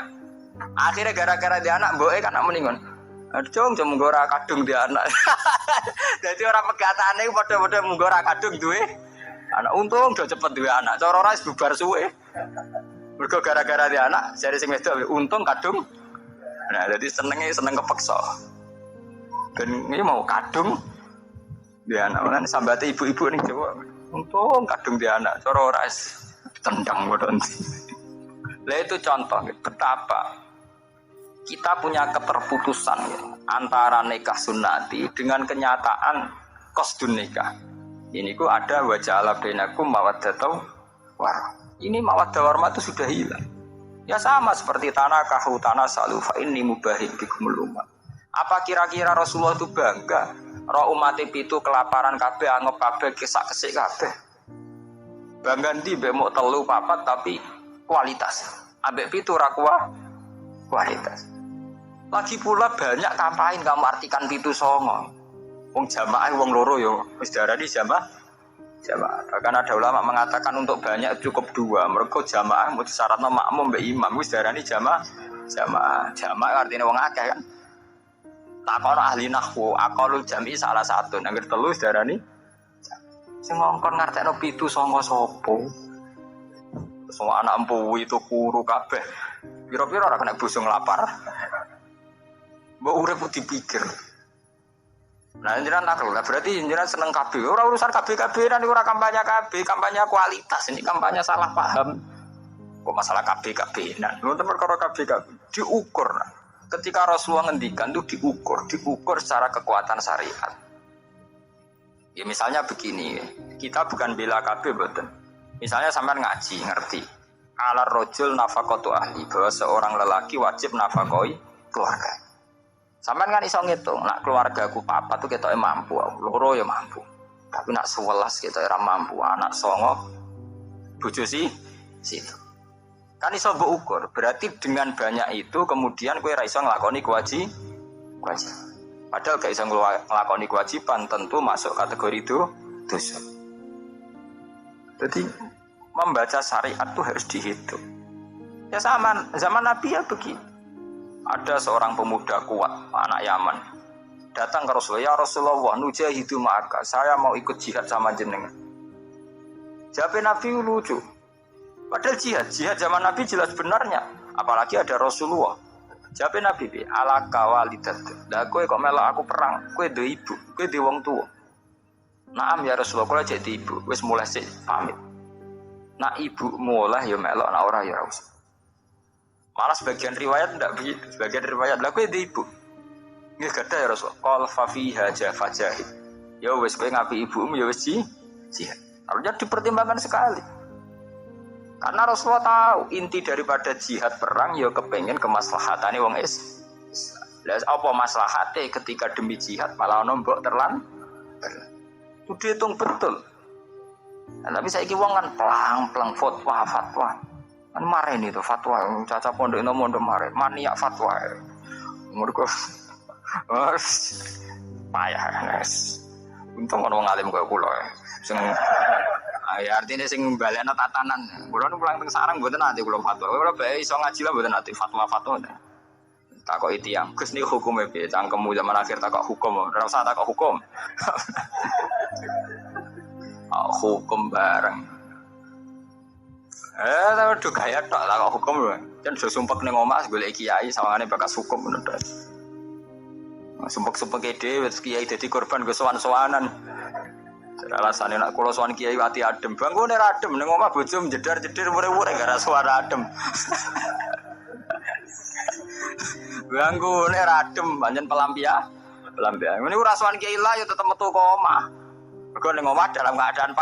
Akhirnya gara-gara dia anak, boe kan meningon. Aduh, cuma menggora kadung dia anak. Jadi orang pegatane pada menggora kadung duwe. Anak untung udah cepet duwe anak. Cara ora wis bubar suwe. Mergo gara-gara dia anak, jare sing wedok untung kadung. Nah, jadi seneng kepeksa. Dan ini mau kadung dia anak. Kan sambate ibu-ibu ning Jawa. Untung kadung dia anak. Cara ora wis tendang bodon. Lah itu contoh betapa kita punya keterputusan ya, antara nikah sunnati dengan kenyataan qasdun nikah. Ini ku ada wajah ala bainakum mawaddatau warahmah. Ini mawaddah warahmah itu sudah hilang. Ya sama seperti tanah kahu tanah salu fa inni mubahid bikumul umat. Apa kira-kira Rasulullah itu bangga roh umat itu kelaparan kabeh anggap kabeh kesak-kesik kabeh. Bangga ndi mbek mok 3 4 tapi kualitas. Ambek 7 ra kualitas. Lagi pula banyak kapain kamu artikan 7 songo. Wong jamaah wong loro yo wis darani jamaah. Bahkan ada ulama mengatakan untuk banyak cukup 2. Mergo jamaah mesti syaratna makmum mbek imam wis darani jamaah. Jamaah artinya wong akeh kan. Takono ahli nahwu aqalul jami salah satu. Angger 3 wis darani sing ngongkon ngartekno 7 songo sapa? Semua anak empu itu kuru kabeh. Pira-pira ora kena boso lapar. Mbok urip dipikir. Nah, jenengan tak lho. Berarti jenengan seneng kabeh. Ora urusan kabeh-kabehan ora kampanye kabeh, kampanye kualitas. Ini kampanye salah paham. Kok masalah kabeh-kabehan. Lho perkara kabeh-kabeh diukur. Ketika Rasulullah ngendikan itu diukur secara kekuatan syariat. Ya misalnya begini, kita bukan bela kabeh mboten. Misalnya sampean ngaji, ngerti. Ala rajul nafaqatu ahli, bahwa seorang lelaki wajib nafakoi keluarga. Sampean kan iso ngitung, nak keluargaku papa tuh ketoke mampu, loro ya mampu. Tapi nak 11 ketoke ora mampu, anak 9 bojo situ. Kan iso mbok ukur. Berarti dengan banyak itu kemudian kowe ora iso nglakoni kewajiban. Padahal gak bisa ngelakoni kewajiban tentu masuk kategori itu dosa. Jadi membaca syariat itu harus dihitung. Ya sama zaman Nabi ya begini. Ada seorang pemuda kuat, anak Yaman, datang ke Rasulullah, ya Rasulullah, nujahidu ma'aka, saya mau ikut jihad sama jenengan. Jawab Nabi lucu. Padahal jihad zaman Nabi jelas benarnya. Apalagi ada Rasulullah. Jawabe Nabi bi ala kawalidat. Lah kowe kok melok aku perang, kowe duwe ibu, kowe duwe wong tuwa. Naam ya Rasulullah, kula cek di ibu, wis mulai sik pamit. Nak ibu mulai ya melok, nak ora ya ora usah. Malah sebagian riwayat ndak begitu. Sebagian riwayat lah kowe di ibu. Nggih gadah ya Rasul. Qal fa fiha jafajahid. Ya wis kowe ngapi ibumu ya wis jihad. Harusnya dipertimbangkan sekali. Karena Rasulullah tahu inti daripada jihad perang ya kepengen kemaslahatane wong Islam. Lah apa maslahate ketika demi jihad malah ono mbok terlan? Itu dihitung betul. Nah, tapi saiki wong kan pelang-pelang fatwa. Kan maren itu fatwa caca pondok ino mondok maren maniak fatwa. Mergo payah guys. Untung ono wong alim kaya kula. Sing ya artinya sing balena tatanan. Kula nu pulang teng sarang mboten ate kula fatwa. Kula bae iso ngaji lah mboten ate fatwa-fatwa. Takoki tiyang, Gus niki hukume piye? Cangkemmu zaman akhir takok hukum, ora usah takok hukum. Hukum bareng. Tapi do gaya tok takok hukum lho. Jan do sumpek ning omah golek kiai sawangane bakas hukum ngono tok. Sumpek-sumpek dhewe kiai dadi korban go sowan-sowanan. Alasane nek kula sowan kiai ati adem, bangkune ra adem ning omah bojo jedar-jedir mure-mure gara suara adem. Bangkune ra adem pancen pelampian. Ngene ora sowan kiai lah ya tetep metu ke omah. Mergo ning omah dalam keadaan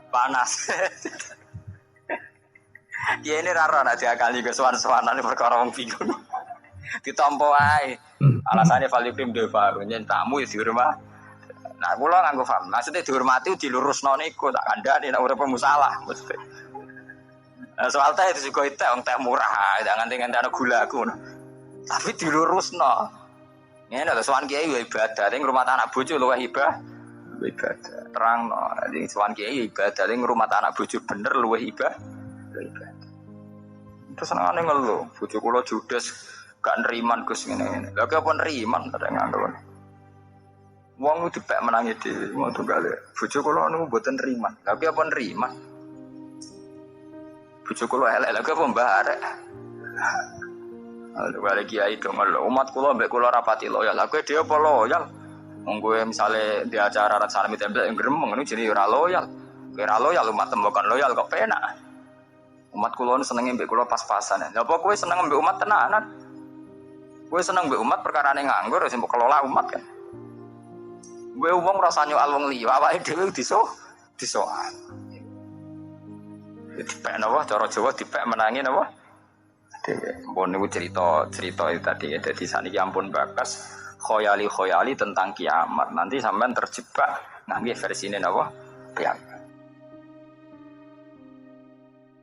panas. Kiai ini ra ora nek diakali ke sowan-sowanan perkara wong bingung. Ditampa ae. Alasane Valiprim dhewe baru nyen tamu ya di rumah. Nah, kula nganggo paham. Maksudnya dihormati dilurusno niku tak kandhani nek urip musalah mesti. Soal teh itu juga itu wong teh murah, jangan nganti-nganti gula aku. Tapi dilurusno. Ngene lho sowan kiai ya ibadah, ning rumah anak bojo luwih ibadah. Terangno, ning sowan kiai ibadah, ning rumah anak bojo bener luwih ibadah. Terus senengane ngeluh, bojo kula judes gak neriman Gus ngene. Lha kok apa neriman ta nganggo. Wong ku dipek menangi dhewe, ngono gale. Bojo kula niku mboten neriman. Tapi apa neriman? Bojo kula elek lha kok apa mbarek. Lalu balik kiai dong lho, umat kula mbek kula rapati loyal. Aku dhewe apa loyal? Wong kowe misale di acara rat salami template yang gremeng niku jenenge ora loyal. Kowe ora loyal umat tembokan loyal kok penak. Umat kula senenge mbek kula pas-pasan. Lha apa kowe seneng mbek umat tenanan? Kowe seneng mbek umat perkarane nganggur sing kelola umat kan. Kowe wong rasa nyoal wong liya, awake dhewe disoal. Dipek napa cara Jawa dipek menangi napa? Mbon niku cerita itu tadi ya. Jadi saniki ampun bakas khoyali tentang kiamat. Nanti sampean terjebak ngangge versine napa? Kiamat.